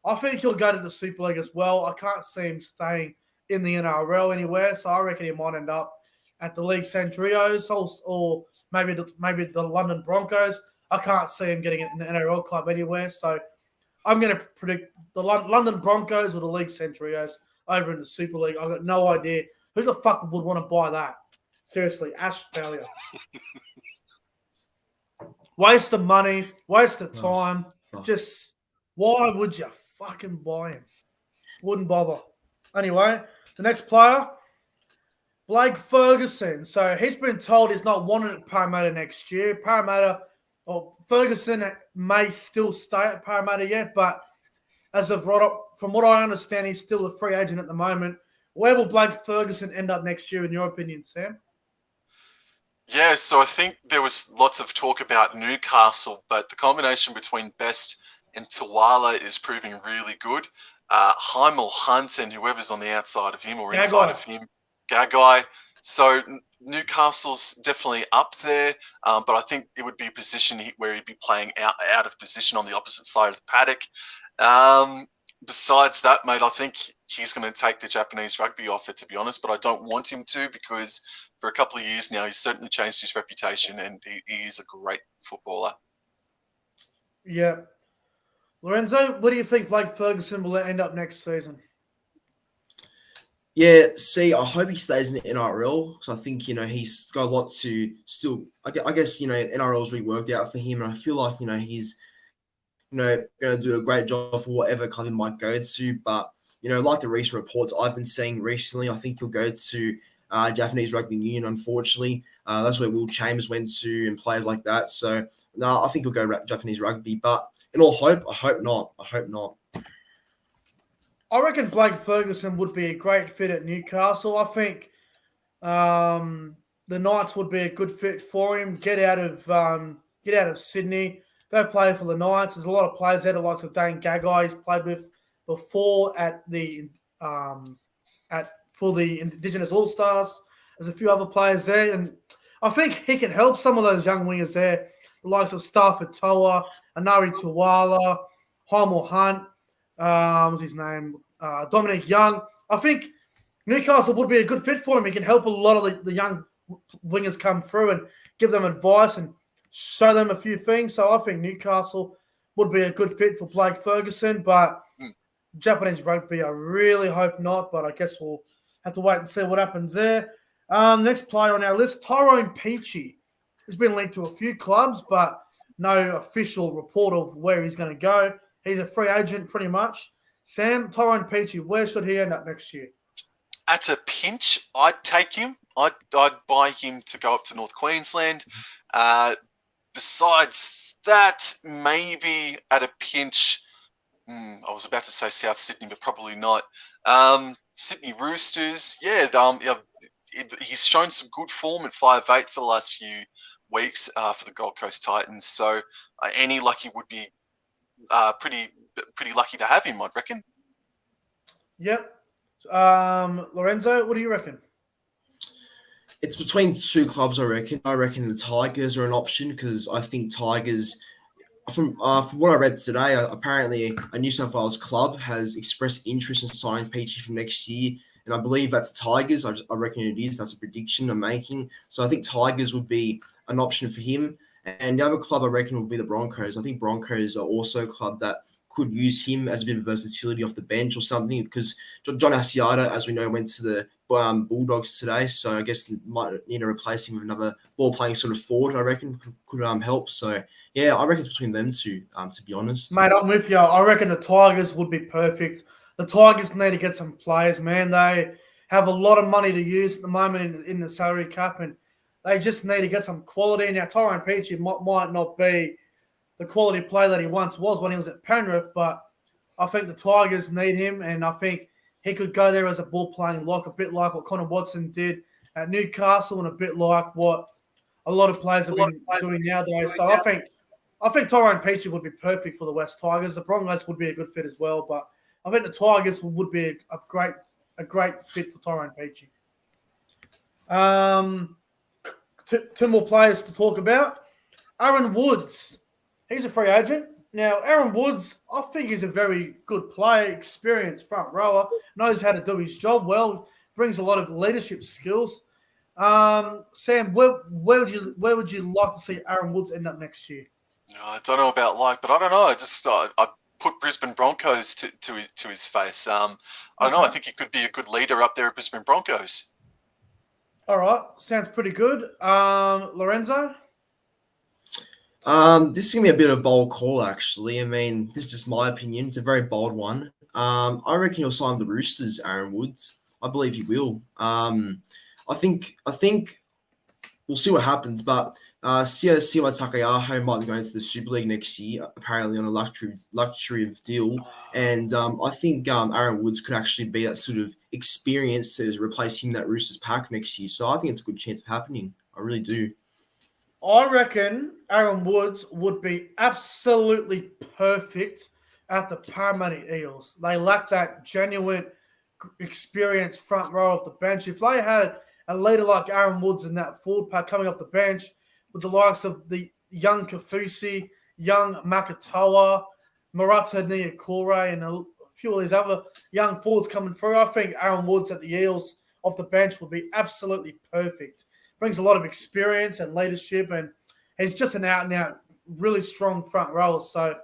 I think he'll go to the Super League as well. I can't see him staying in the NRL anywhere, so I reckon he might end up at the League Centurios or maybe the London Broncos. I can't see him getting an NRL club anywhere, so I'm going to predict the London Broncos or the League Centurios over in the Super League. I've got no idea. Who the fuck would want to buy that? Seriously, Ash failure. Waste of money, waste of time. Just why would you fucking buy him? Wouldn't bother. Anyway, the next player, Blake Ferguson. So he's been told he's not wanted at Parramatta next year. Ferguson may still stay at Parramatta yet, but from what I understand, he's still a free agent at the moment. Where will Blake Ferguson end up next year, in your opinion, Sam? Yeah, so I think there was lots of talk about Newcastle, but the combination between Best and Tawala is proving really good. Heimel Hunt and whoever's on the outside of him or inside of him, Gagai. So Newcastle's definitely up there, but I think it would be a position where he'd be playing out of position on the opposite side of the paddock. Besides that, mate, I think he's going to take the Japanese rugby offer, to be honest, but I don't want him to because for a couple of years now, he's certainly changed his reputation and he is a great footballer. Yeah. Lorenzo, what do you think Blake Ferguson will end up next season? Yeah, see, I hope he stays in the NRL because I think, he's got a lot to still, I guess, NRL's really worked out for him. And I feel like, he's, going to do a great job for whatever club he might go to. But, like the recent reports I've been seeing recently, I think he'll go to Japanese Rugby Union, unfortunately. That's where Will Chambers went to and players like that. So, no, I think he'll go Japanese Rugby. But in all hope, I hope not. I reckon Blake Ferguson would be a great fit at Newcastle. I think the Knights would be a good fit for him. Get out of Sydney. Go play for the Knights. There's a lot of players there, the likes of Dane Gagai he's played with before for the Indigenous All-Stars. There's a few other players there, and I think he can help some of those young wingers there, the likes of Stafford Toa, Anari Tuwala, Heimel Hunt, what's his name? Dominic Young. I think Newcastle would be a good fit for him. He can help a lot of the young wingers come through and give them advice and show them a few things. So I think Newcastle would be a good fit for Blake Ferguson, but Japanese rugby, I really hope not, but I guess we'll have to wait and see what happens there. Next player on our list, Tyrone Peachey. He's been linked to a few clubs, but no official report of where he's going to go. He's a free agent pretty much. Sam, Tyrone Peachey, where should he end up next year? At a pinch, I'd take him. I'd buy him to go up to North Queensland. Besides that, maybe at a pinch, I was about to say South Sydney, but probably not. Sydney Roosters, he's shown some good form at 5'8" for the last few weeks for the Gold Coast Titans. So any lucky would be pretty lucky to have him, I'd reckon. Yep. Lorenzo, what do you reckon? It's between two clubs, I reckon. I reckon the Tigers are an option because I think Tigers, from what I read today, apparently a New South Wales club has expressed interest in signing Peachey for next year. And I believe that's Tigers. I reckon it is. That's a prediction I'm making. So I think Tigers would be an option for him. And the other club I reckon will be the Broncos. I think Broncos are also a club that could use him as a bit of versatility off the bench or something because John Asiata, as we know, went to the Bulldogs today, so I guess might need to replace him with another ball-playing sort of forward, I reckon, could help. So, yeah, I reckon it's between them two, to be honest. Mate, I'm with you. I reckon the Tigers would be perfect. The Tigers need to get some players, man. They have a lot of money to use at the moment in the salary cap, and they just need to get some quality. Now, Tyrone Peachey might not be the quality player that he once was when he was at Penrith, but I think the Tigers need him, and I think he could go there as a ball-playing lock, a bit like what Connor Watson did at Newcastle and a bit like what a lot of players have been doing nowadays. So I think Tyrone Peachey would be perfect for the West Tigers. The Broncos would be a good fit as well, but I think the Tigers would be a great fit for Tyrone Peachey. Two more players to talk about. Aaron Woods, he's a free agent. Now, Aaron Woods, I think he's a very good player, experienced front rower, knows how to do his job well, brings a lot of leadership skills. Sam, where would you like to see Aaron Woods end up next year? I don't know about but I don't know. I put Brisbane Broncos to his face. I don't know. I think he could be a good leader up there at Brisbane Broncos. All right, sounds pretty good. Lorenzo? This is gonna be a bit of a bold call, actually. I mean, this is just my opinion. It's a very bold one. I reckon he'll sign the Roosters, Aaron Woods. I believe he will. I think we'll see what happens, but Siwa Takayaho might be going to the Super League next year, apparently on a luxury of deal. And I think Aaron Woods could actually be that sort of experience to replace him in that Roosters pack next year. So I think it's a good chance of happening. I really do. I reckon Aaron Woods would be absolutely perfect at the Parramatta Eels. They lack that genuine experienced front row off the bench. If they had a leader like Aaron Woods in that forward pack coming off the bench with the likes of the young Kafusi, young Makatoa, Murata Niokore, and a few of these other young forwards coming through, I think Aaron Woods at the Eels off the bench would be absolutely perfect. Brings a lot of experience and leadership, and he's just an out-and-out, really strong front rower. So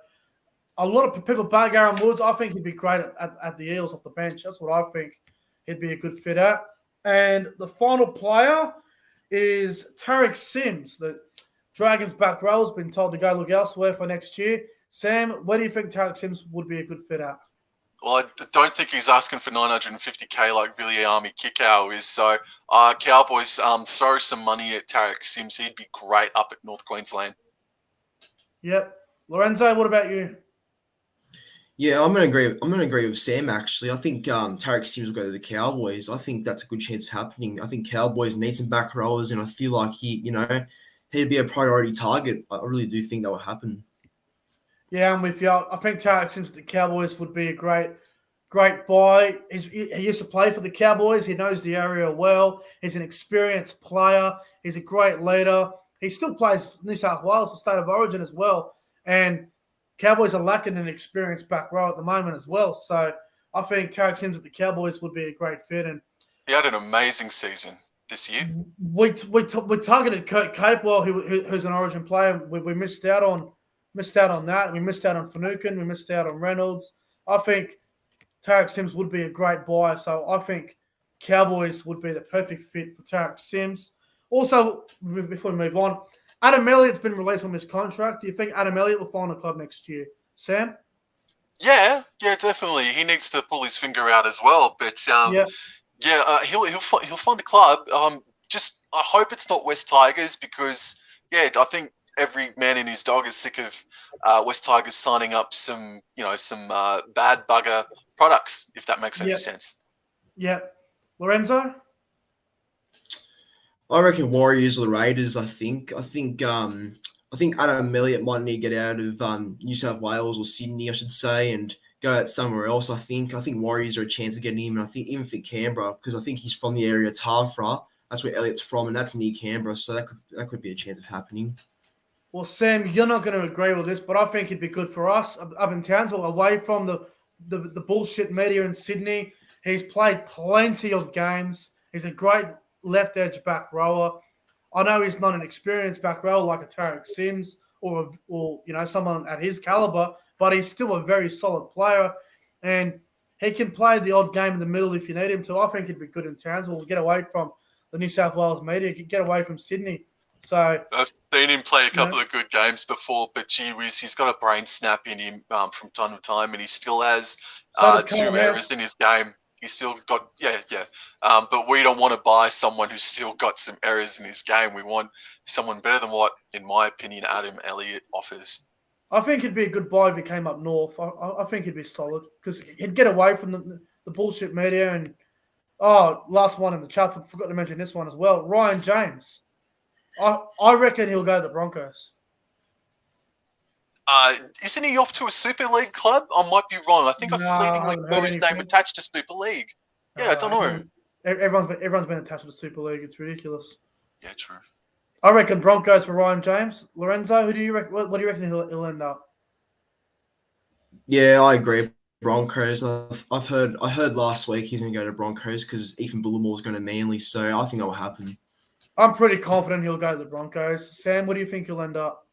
a lot of people bug Aaron Woods. I think he'd be great at the Eels off the bench. That's what I think he'd be a good fit at. And the final player is Tariq Sims. The Dragons back row has been told to go look elsewhere for next year. Sam, where do you think Tariq Sims would be a good fit at? Well, I don't think he's asking for $950K like Viliami Kikau is. So, Cowboys throw some money at Tariq Sims. He'd be great up at North Queensland. Yep. Lorenzo, what about you? Yeah, I'm gonna agree with Sam. Actually, I think Tariq Sims will go to the Cowboys. I think that's a good chance of happening. I think Cowboys need some back rowers, and I feel like he'd be a priority target. I really do think that will happen. Yeah, I'm with you. I think Tariq Sims at the Cowboys would be a great buy. He used to play for the Cowboys. He knows the area well. He's an experienced player. He's a great leader. He still plays New South Wales for State of Origin as well. And Cowboys are lacking an experienced back row at the moment as well. So I think Tariq Sims at the Cowboys would be a great fit. And he had an amazing season this year. We targeted Kurt Capewell, who's an Origin player. We missed out on that. We missed out on Finucane. We missed out on Reynolds. I think Tariq Sims would be a great buy. So I think Cowboys would be the perfect fit for Tariq Sims. Also, before we move on, Adam Elliott's been released from his contract. Do you think Adam Elliott will find a club next year? Sam? Yeah, definitely. He needs to pull his finger out as well. But he'll find a club. I hope it's not West Tigers because I think every man and his dog is sick of West Tigers signing up some bad bugger products, if that makes any sense. Yeah. Lorenzo? I reckon Warriors or the Raiders. I think Adam Elliott might need to get out of New South Wales or Sydney, I should say, and go out somewhere else. I think Warriors are a chance of getting him, and I think even for Canberra because I think he's from the area of Tafra. That's where Elliott's from, and that's near Canberra, so that could be a chance of happening. Well, Sam, you're not going to agree with this, but I think it'd be good for us up in Townsville, away from the bullshit media in Sydney. He's played plenty of games. He's a great left edge back rower. I know he's not an experienced back rower like a Tariq Sims or someone at his caliber, but he's still a very solid player. And He can play the odd game in the middle if you need him to. I think he'd be good in Townsville. Get away from the New South Wales media. Get away from Sydney. So I've seen him play a couple of good games before, but gee whiz, he's got a brain snap in him from time to time, and he still has two errors in his game. He's still got, but we don't want to buy someone who's still got some errors in his game. We want someone better than what, in my opinion, Adam Elliott offers. I think he'd be a good buy if he came up north. I think he'd be solid because he'd get away from the bullshit media. And, last one in the chat, forgot to mention this one as well, Ryan James. I reckon he'll go to the Broncos. Isn't he off to a Super League club? I might be wrong. I think I fleetingly saw his name attached to Super League. Yeah, I don't know. Everyone's been attached to the Super League. It's ridiculous. Yeah, true. I reckon Broncos for Ryan James. Lorenzo, who do you reckon? What do you reckon he'll end up? Yeah, I agree. Broncos. I heard last week he's going to go to Broncos because Ethan Bullemore's going to Manly. So I think that will happen. I'm pretty confident he'll go to the Broncos. Sam, what do you think he'll end up?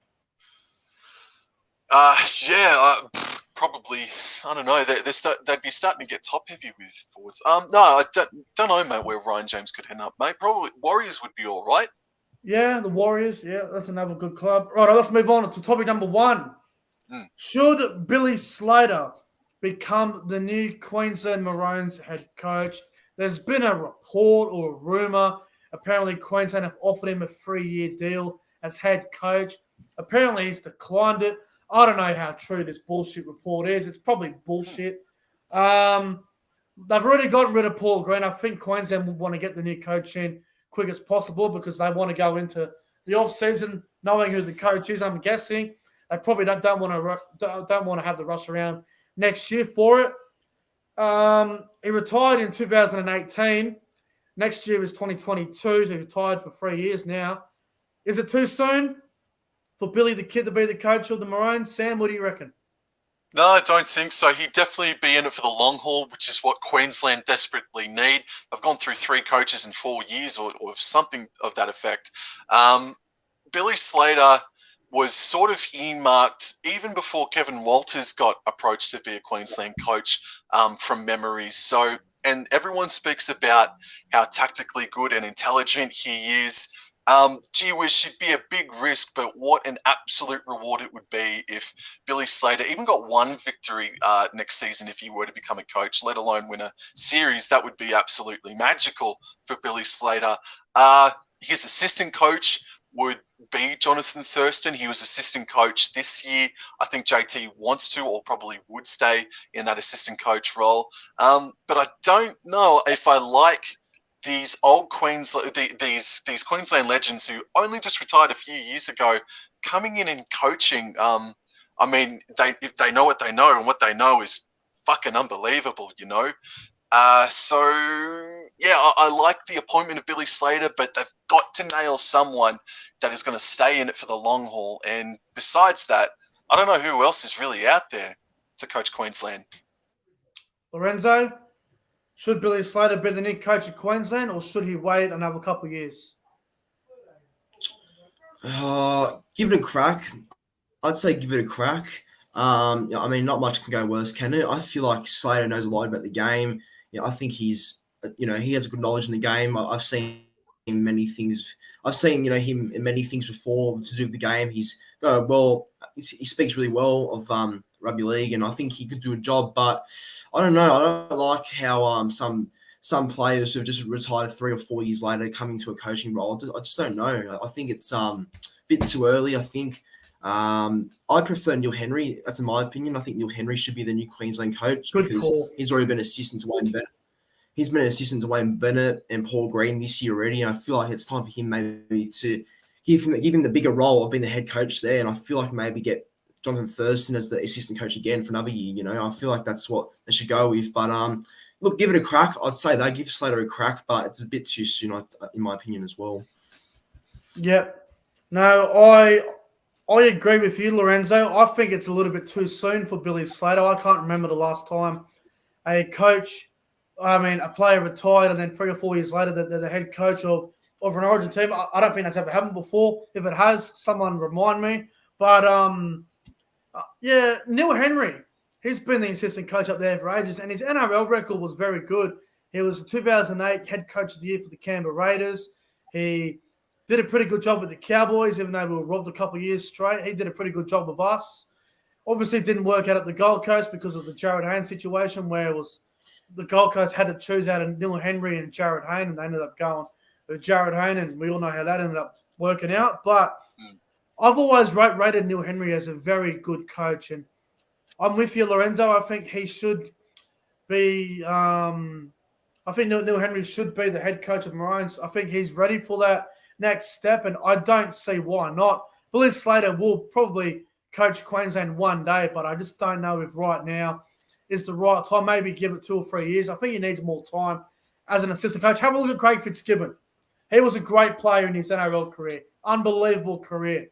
Probably. I don't know. They'd be starting to get top heavy with forwards. No, I don't know, mate, where Ryan James could end up, mate. Probably Warriors would be all right. Yeah, the Warriors. Yeah, that's another good club. Right, let's move on to topic number 1. Should Billy Slater become the new Queensland Maroons head coach? There's been a report or a rumour. Apparently, Queensland have offered him a 3-year deal as head coach. Apparently, he's declined it. I don't know how true this bullshit report is. It's probably bullshit. They've already gotten rid of Paul Green. I think Queensland will want to get the new coach in quick as possible because they want to go into the off-season knowing who the coach is, I'm guessing. They probably don't want to have the rush around next year for it. He retired in 2018. Next year is 2022, so he's retired for 3 years now. Is it too soon for Billy the Kid to be the coach of the Maroons? Sam, what do you reckon? No, I don't think so. He'd definitely be in it for the long haul, which is what Queensland desperately need. I've gone through 3 coaches in 4 years or something of that effect. Billy Slater was sort of earmarked even before Kevin Walters got approached to be a Queensland coach from memory. So, and everyone speaks about how tactically good and intelligent he is. Gee whiz, should be a big risk, but what an absolute reward it would be if Billy Slater even got 1 victory next season if he were to become a coach, let alone win a series. That would be absolutely magical for Billy Slater. His assistant coach would be Jonathan Thurston. He was assistant coach this year. I think JT wants to or probably would stay in that assistant coach role. But I don't know if I like these old these Queensland legends who only just retired a few years ago coming in and coaching. I mean, if they know what they know, and what they know is fucking unbelievable, you know. I like the appointment of Billy Slater, but they've got to nail someone that is going to stay in it for the long haul. And besides that, I don't know who else is really out there to coach Queensland. Lorenzo, should Billy Slater be the new coach of Queensland, or should he wait another couple of years? Give it a crack. I'd say give it a crack. I mean, not much can go worse, can it? I feel like Slater knows a lot about the game. I think he's, he has a good knowledge in the game. I've seen him many things. I've seen, him in many things before to do with the game. He's he speaks really well of rugby league, and I think he could do a job. But I don't know. I don't like how some players who have just retired 3 or 4 years later coming to a coaching role. I just don't know. I think it's a bit too early. I think I prefer Neil Henry. That's in my opinion. I think Neil Henry should be the new Queensland coach because he's already been assistant to Wayne Bennett. He's been an assistant to Wayne Bennett and Paul Green this year already, and I feel like it's time for him maybe to give him the bigger role of being the head coach there. And I feel like maybe get Jonathan Thurston as the assistant coach again for another year. I feel like that's what they should go with. But look, give it a crack. I'd say they give Slater a crack, but it's a bit too soon, in my opinion, as well. Yep. No, I agree with you, Lorenzo. I think it's a little bit too soon for Billy Slater. I can't remember the last time a player retired and then 3 or 4 years later they're the head coach of an Origin team. I don't think that's ever happened before. If it has, someone remind me. But, Neil Henry, he's been the assistant coach up there for ages, and his NRL record was very good. He was the 2008 head coach of the year for the Canberra Raiders. He did a pretty good job with the Cowboys, even though we were robbed a couple of years straight. He did a pretty good job with us. Obviously, it didn't work out at the Gold Coast because of the Jared Hayne situation, where it was the Gold Coast had to choose out of Neil Henry and Jared Hayne, and they ended up going with Jared Hayne, and we all know how that ended up working out. But I've always rated Neil Henry as a very good coach, and I'm with you, Lorenzo. I think he should be. I think Neil Henry should be the head coach of Maroons. I think he's ready for that next step, and I don't see why not. Billy Slater will probably coach Queensland one day, but I just don't know if right now is the right time. Maybe give it 2 or 3 years. I think he needs more time as an assistant coach. Have a look at Craig Fitzgibbon. He was a great player in his NRL career. Unbelievable career.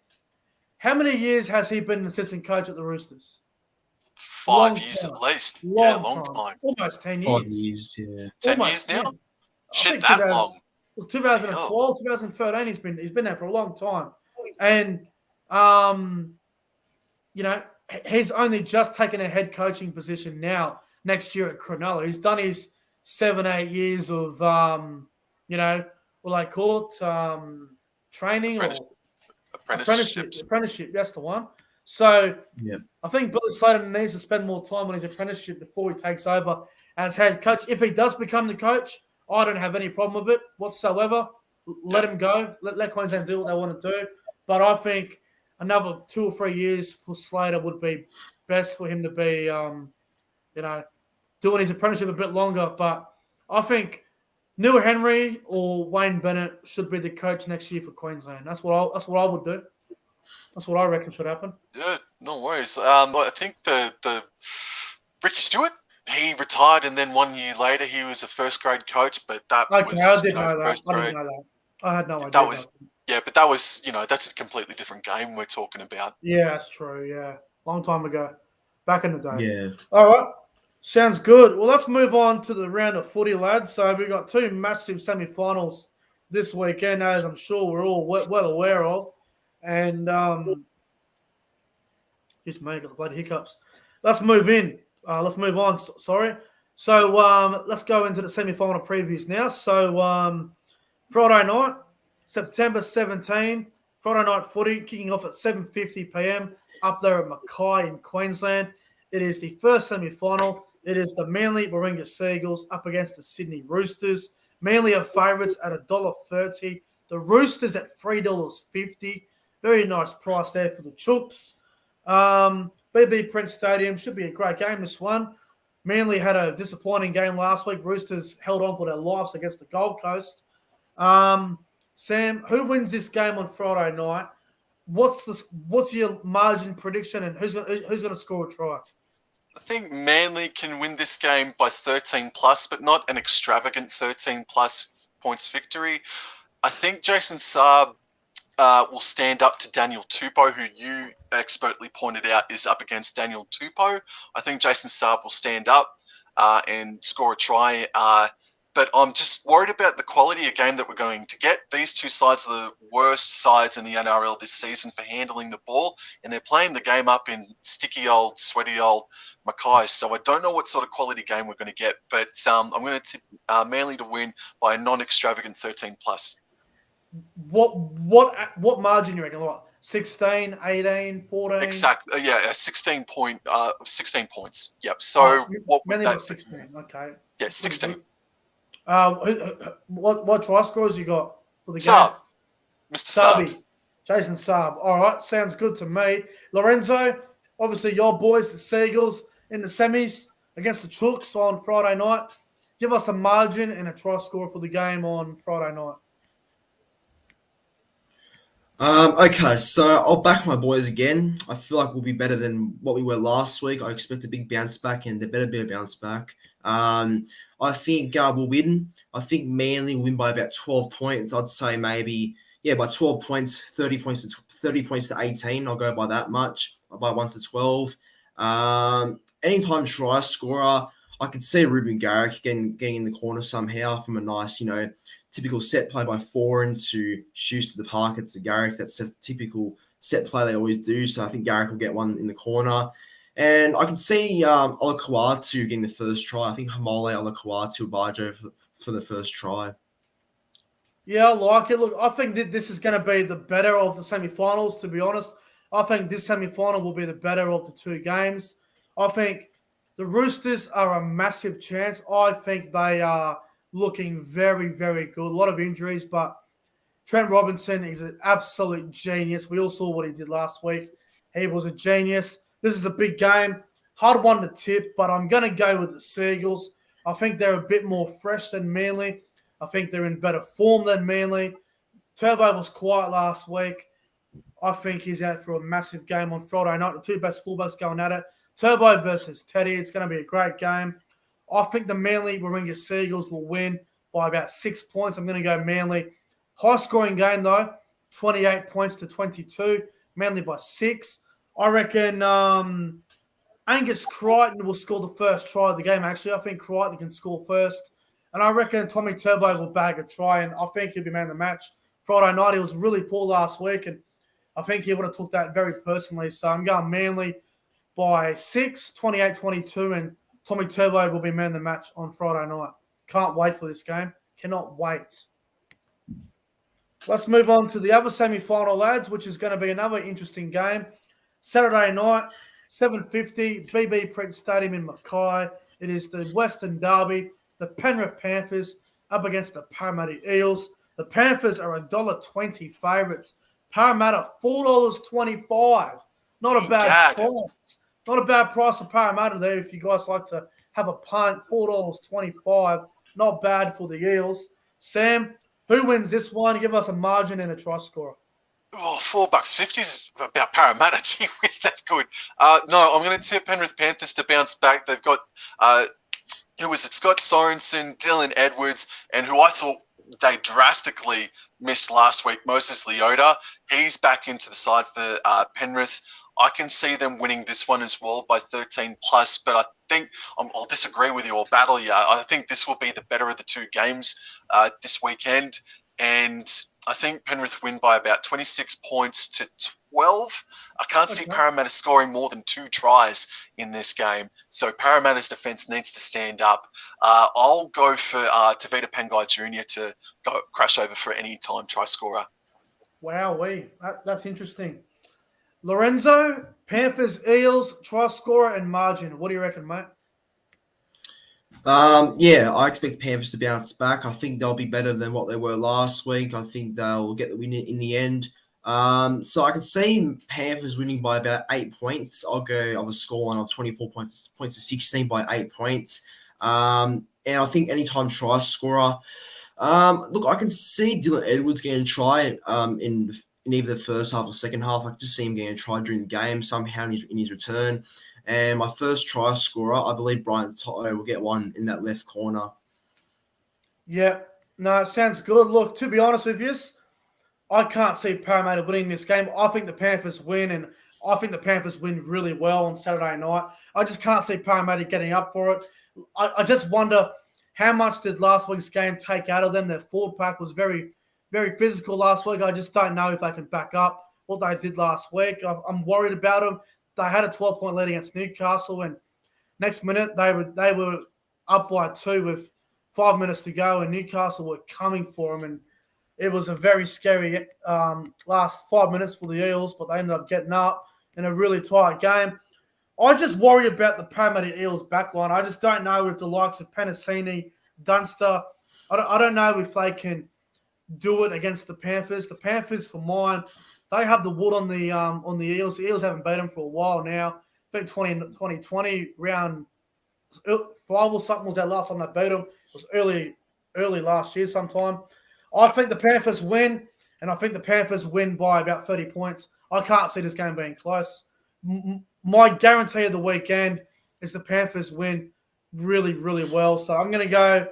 How many years has he been an assistant coach at the Roosters? 5 years at least. Long time. Almost 10 years. 5 years, yeah. 10 years now? 10. Shit, that long. It was 2012, 2013. He's been there for a long time. And, he's only just taken a head coaching position now next year at Cronulla. He's done his 7-8 years of, what they call it, training or apprenticeship. That's the one. So I think Billy Slater needs to spend more time on his apprenticeship before he takes over as head coach. If he does become the coach, I don't have any problem with it whatsoever. Let him go. Let Queensland do what they want to do. But I think another 2 or 3 years for Slater would be best for him to be, doing his apprenticeship a bit longer. But I think Neil Henry or Wayne Bennett should be the coach next year for Queensland. That's what I would do. That's what I reckon should happen. Yeah, no worries. I think the Ricky Stewart, he retired, and then 1 year later he was a first grade coach. But that was I didn't know that. I had no idea. But that was that's a completely different game we're talking about. Yeah, that's true. Yeah, long time ago, back in the day. Yeah. All right. Sounds good. Well, let's move on to the round of footy, lads. So we've got 2 massive semi-finals this weekend, as I'm sure we're all well aware of. And just make it bloody hiccups. Let's move on. Sorry. So let's go into the semi-final previews now. So Friday night, September 17, Friday night footy kicking off at 7:50 p.m. up there at Mackay in Queensland. It is the first semi-final. It is the Manly Warringah Seagulls up against the Sydney Roosters. Manly are favourites at $1.30. The Roosters at $3.50. Very nice price there for the Chooks. BB Prince Stadium should be a great game, this one. Manly had a disappointing game last week. Roosters held on for their lives against the Gold Coast. Sam, who wins this game on Friday night? What's your margin prediction, and who's going to score a try? I think Manly can win this game by 13 plus, but not an extravagant 13 plus points victory. I think Jason Saab will stand up to Daniel Tupou, who you expertly pointed out is up against Daniel Tupou. I think Jason Saab will stand up and score a try. But I'm just worried about the quality of game that we're going to get. These two sides are the worst sides in the NRL this season for handling the ball, and they're playing the game up in sticky old, sweaty old Mackay. So I don't know what sort of quality game we're going to get, but I'm going to tip Manly to win by a non-extravagant 13 plus. What margin you reckon? What, 16, 18, 14? Exactly. Yeah, 16 points. Yep. So what would Manly that got 16. Okay. Yeah, 16. What try scores you got for the Saab. game? Mr. Saab. Jason Saab. All right, sounds good to me. Lorenzo, obviously your boys, the Seagulls, in the semis against the Chooks on Friday night. Give us a margin and a try score for the game on Friday night. Okay, so I'll back my boys again. I feel like we'll be better than what we were last week. I expect a big bounce back, and there better be a bounce back. I think we'll win. I think Manly will win by about 12 points. I'd say maybe, by 12 points, 30 points to 18. I'll go by that much. I'll buy 1 to 12. Anytime try scorer, I could see Ruben Garrick getting in the corner somehow from a nice, typical set play by Foran to Schuster to Parker to Garrick. That's a typical set play they always do. So I think Garrick will get one in the corner. And I can see Olakuatu getting the first try. I think Hamole Olakuatu Bajo for the first try. Yeah, I like it. Look, I think that this is going to be the better of the semi-finals, to be honest. I think this semi-final will be the better of the two games. I think the Roosters are a massive chance. I think they are looking very, very good. A lot of injuries, but Trent Robinson is an absolute genius. We all saw what he did last week. He was a genius. This is a big game. Hard one to tip, but I'm going to go with the Seagulls. I think they're a bit more fresh than Manly. I think they're in better form than Manly. Turbo was quiet last week. I think he's out for a massive game on Friday night. The two best fullbacks going at it. Turbo versus Teddy. It's going to be a great game. I think the Manly Warringah Seagulls will win by about 6 points. I'm going to go Manly. High-scoring game, though. 28 points to 22. Manly by 6. I reckon Angus Crichton will score the first try of the game, actually. I think Crichton can score first. And I reckon Tommy Turbo will bag a try, and I think he'll be man of the match. Friday night, he was really poor last week, and I think he would have took that very personally. So I'm going Manly by 6, 28-22, and Tommy Turbo will be man of the match on Friday night. Can't wait for this game. Cannot wait. Let's move on to the other semi-final, lads, which is going to be another interesting game. Saturday night, 7:50, BB Prince Stadium in Mackay. It is the Western Derby. The Penrith Panthers up against the Parramatta Eels. The Panthers are $1.20 favourites. Parramatta, $4.25. Not a bad price. Not a bad price for Parramatta there if you guys like to have a punt. $4.25. Not bad for the Eels. Sam, who wins this one? Give us a margin and a try scorer. Oh, $4.50 is about Parramatta. Gee whiz, that's good. No, I'm going to tip Penrith Panthers to bounce back. They've got who was it? Scott Sorensen, Dylan Edwards, and who I thought they drastically missed last week, Moses Leota. He's back into the side for Penrith. I can see them winning this one as well by 13 plus, but I think I'll disagree with you or battle you. I think this will be the better of the two games this weekend, and I think Penrith win by about 26 points to 12. I can't see Parramatta scoring more than 2 tries in this game. So Parramatta's defence needs to stand up. I'll go for Tavita Pangai Jr. to go crash over for any time try scorer. Wow, that's interesting. Lorenzo, Panthers, Eels, try scorer and margin. What do you reckon, mate? Yeah, I expect Panthers to bounce back. I think they'll be better than what they were last week. I think they'll get the win in the end. So I can see Panthers winning by about 8 points. I'll have a score line of 24 points to 16 by 8 points. And I think anytime try scorer. Look, I can see Dylan Edwards getting a try in either the first half or second half. I can just see him getting a try during the game somehow in his return. And my first try scorer, I believe Brian Toto will get one in that left corner. Yeah, no, it sounds good. Look, to be honest with you, I can't see Parramatta winning this game. I think the Panthers win, and I think the Panthers win really well on Saturday night. I just can't see Parramatta getting up for it. I just wonder how much did last week's game take out of them. Their forward pack was very, very physical last week. I just don't know if they can back up what they did last week. I'm worried about them. They had a 12-point lead against Newcastle, and next minute they were up by 2 with 5 minutes to go, and Newcastle were coming for them, and it was a very scary last 5 minutes for the Eels, but they ended up getting up in a really tight game. I just worry about the Parramatta Eels backline. I just don't know if the likes of Penasini, Dunster, I don't know if they can do it against the Panthers. The Panthers, for mine, they have the wood on the Eels. The Eels haven't beat them for a while now. I think 2020 round 5 or something was that last time they beat them. It was early last year sometime. I think the Panthers win, and I think the Panthers win by about 30 points. I can't see this game being close. My guarantee of the weekend is the Panthers win really, really well. So I'm going to go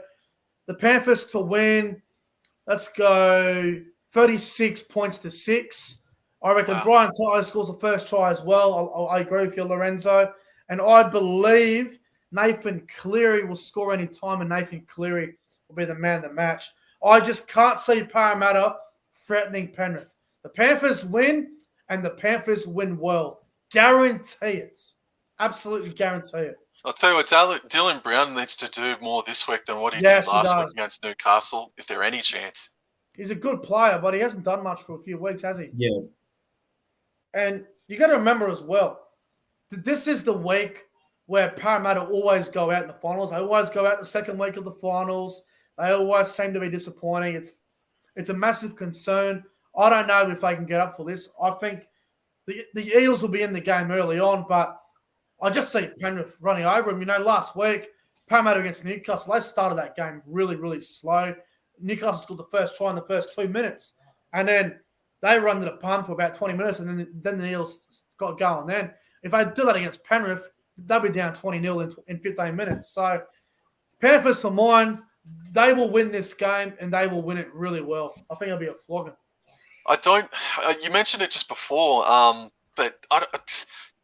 the Panthers to win. Let's go 36 points to 6. I reckon Brian Toto scores the first try as well. I agree with you, Lorenzo. And I believe Nathan Cleary will score any time, and Nathan Cleary will be the man of the match. I just can't see Parramatta threatening Penrith. The Panthers win, and the Panthers win well. Guarantee it. Absolutely guarantee it. I'll tell you what, Dylan Brown needs to do more this week than what he Yes, did he last does. week against Newcastle, if there any chance. He's a good player, but he hasn't done much for a few weeks, has he? Yeah. And you got to remember as well, that this is the week where Parramatta always go out in the finals. They always go out the second week of the finals. They always seem to be disappointing. It's a massive concern. I don't know if they can get up for this. I think the Eels will be in the game early on, but I just see Penrith running over them. Last week, Parramatta against Newcastle, they started that game really, really slow. Newcastle scored the first try in the first 2 minutes. And then they run to the punt for about 20 minutes, and then the Eels got going. Then if they do that against Penrith, they'll be down 20-0 in 15 minutes. So Panthers, for mine, they will win this game, and they will win it really well. I think it'll be a flogging. You mentioned it just before, but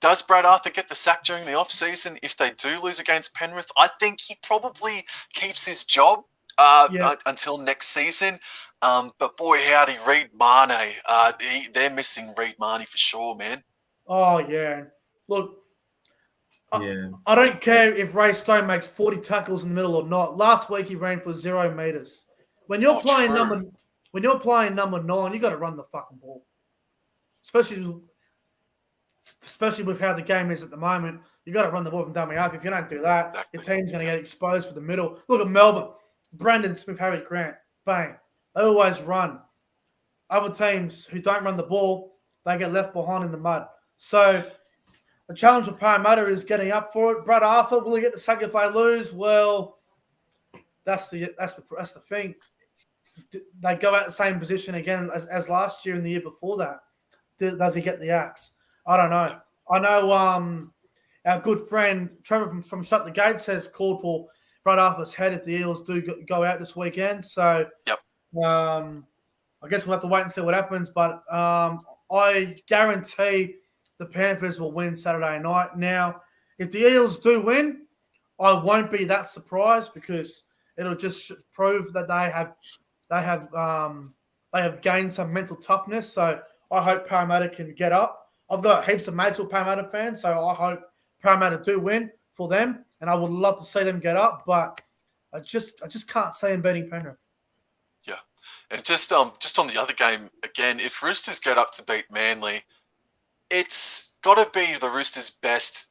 does Brad Arthur get the sack during the off-season if they do lose against Penrith? I think he probably keeps his job until next season. But boy, howdy, Reid Marnie. They're missing Reid Marnie for sure, man. Oh, yeah. Look, Yeah. I don't care if Ray Stone makes 40 tackles in the middle or not. Last week he ran for 0 meters. When you're playing number 9, you got to run the fucking ball. Especially with how the game is at the moment, you got to run the ball from dummy half. If you don't do that, your team's going to get exposed for the middle. Look at Melbourne, Brandon Smith, Harry Grant, bang. They always run. Other teams who don't run the ball, they get left behind in the mud. So the challenge for Parramatta is getting up for it. Brad Arthur, will he get the sack if they lose? Well, that's the thing. They go out the same position again as last year and the year before that. Does he get the axe? I don't know. I know our good friend Trevor from Shut the Gates has called for Brad Arthur's head if the Eels do go out this weekend. So yep. I guess we'll have to wait and see what happens. But I guarantee the Panthers will win Saturday night. Now, if the Eels do win, I won't be that surprised because it'll just prove that they have gained some mental toughness. So I hope Parramatta can get up. I've got heaps of mates who are Parramatta fans, so I hope Parramatta do win for them, and I would love to see them get up, but I just can't see them beating Penrith. Yeah, and just on the other game again, if Roosters get up to beat Manly, it's got to be the Roosters' best.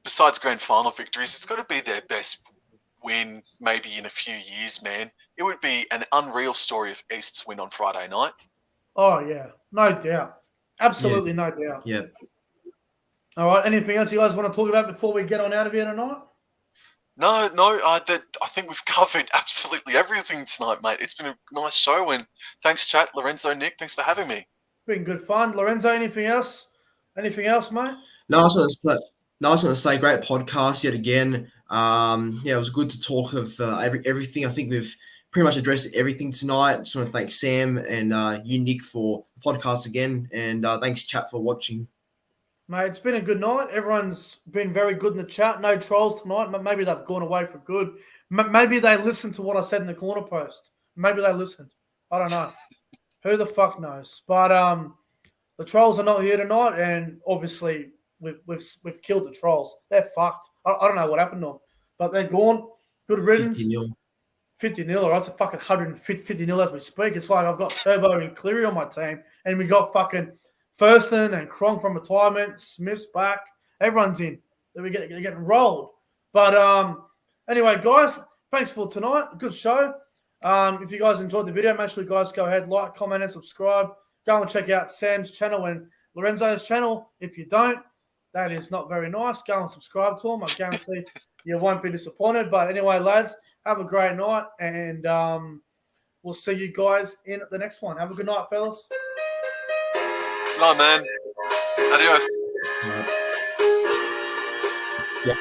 Besides grand final victories, it's got to be their best win maybe in a few years, man. It would be an unreal story if Easts win on Friday night. Oh yeah, no doubt. Absolutely, no doubt. Yeah. All right. Anything else you guys want to talk about before we get on out of here tonight? No. I think we've covered absolutely everything tonight, mate. It's been a nice show, and thanks, chat. Lorenzo, Nick, thanks for having me. Been good fun. Lorenzo, anything else? Anything else, mate? No, I was going to say, great podcast yet again. It was good to talk of everything. I think we've pretty much addressed everything tonight. Just want to thank Sam and you, Nick, for the podcast again. And thanks, chat, for watching. Mate, it's been a good night. Everyone's been very good in the chat. No trolls tonight. Maybe they've gone away for good. Maybe they listened to what I said in the corner post. Maybe they listened. I don't know. Who the fuck knows? But the trolls are not here tonight, and obviously we've killed the trolls. They're fucked. I don't know what happened to them, but they're gone. Good riddance. 50-0, or that's a fucking 150-0 as we speak. It's like I've got Turbo and Cleary on my team, and we got fucking Thurston and Cronk from retirement, Smith's back. Everyone's in. They're getting rolled. But anyway, guys, thanks for tonight. Good show. If you guys enjoyed the video, make sure you guys go ahead, like, comment, and subscribe. Go and check out Sam's channel and Lorenzo's channel. If you don't, that is not very nice. Go and subscribe to them. I guarantee you won't be disappointed. But anyway, lads, have a great night, and we'll see you guys in the next one. Have a good night, fellas. Good night, man. Adios. Yeah.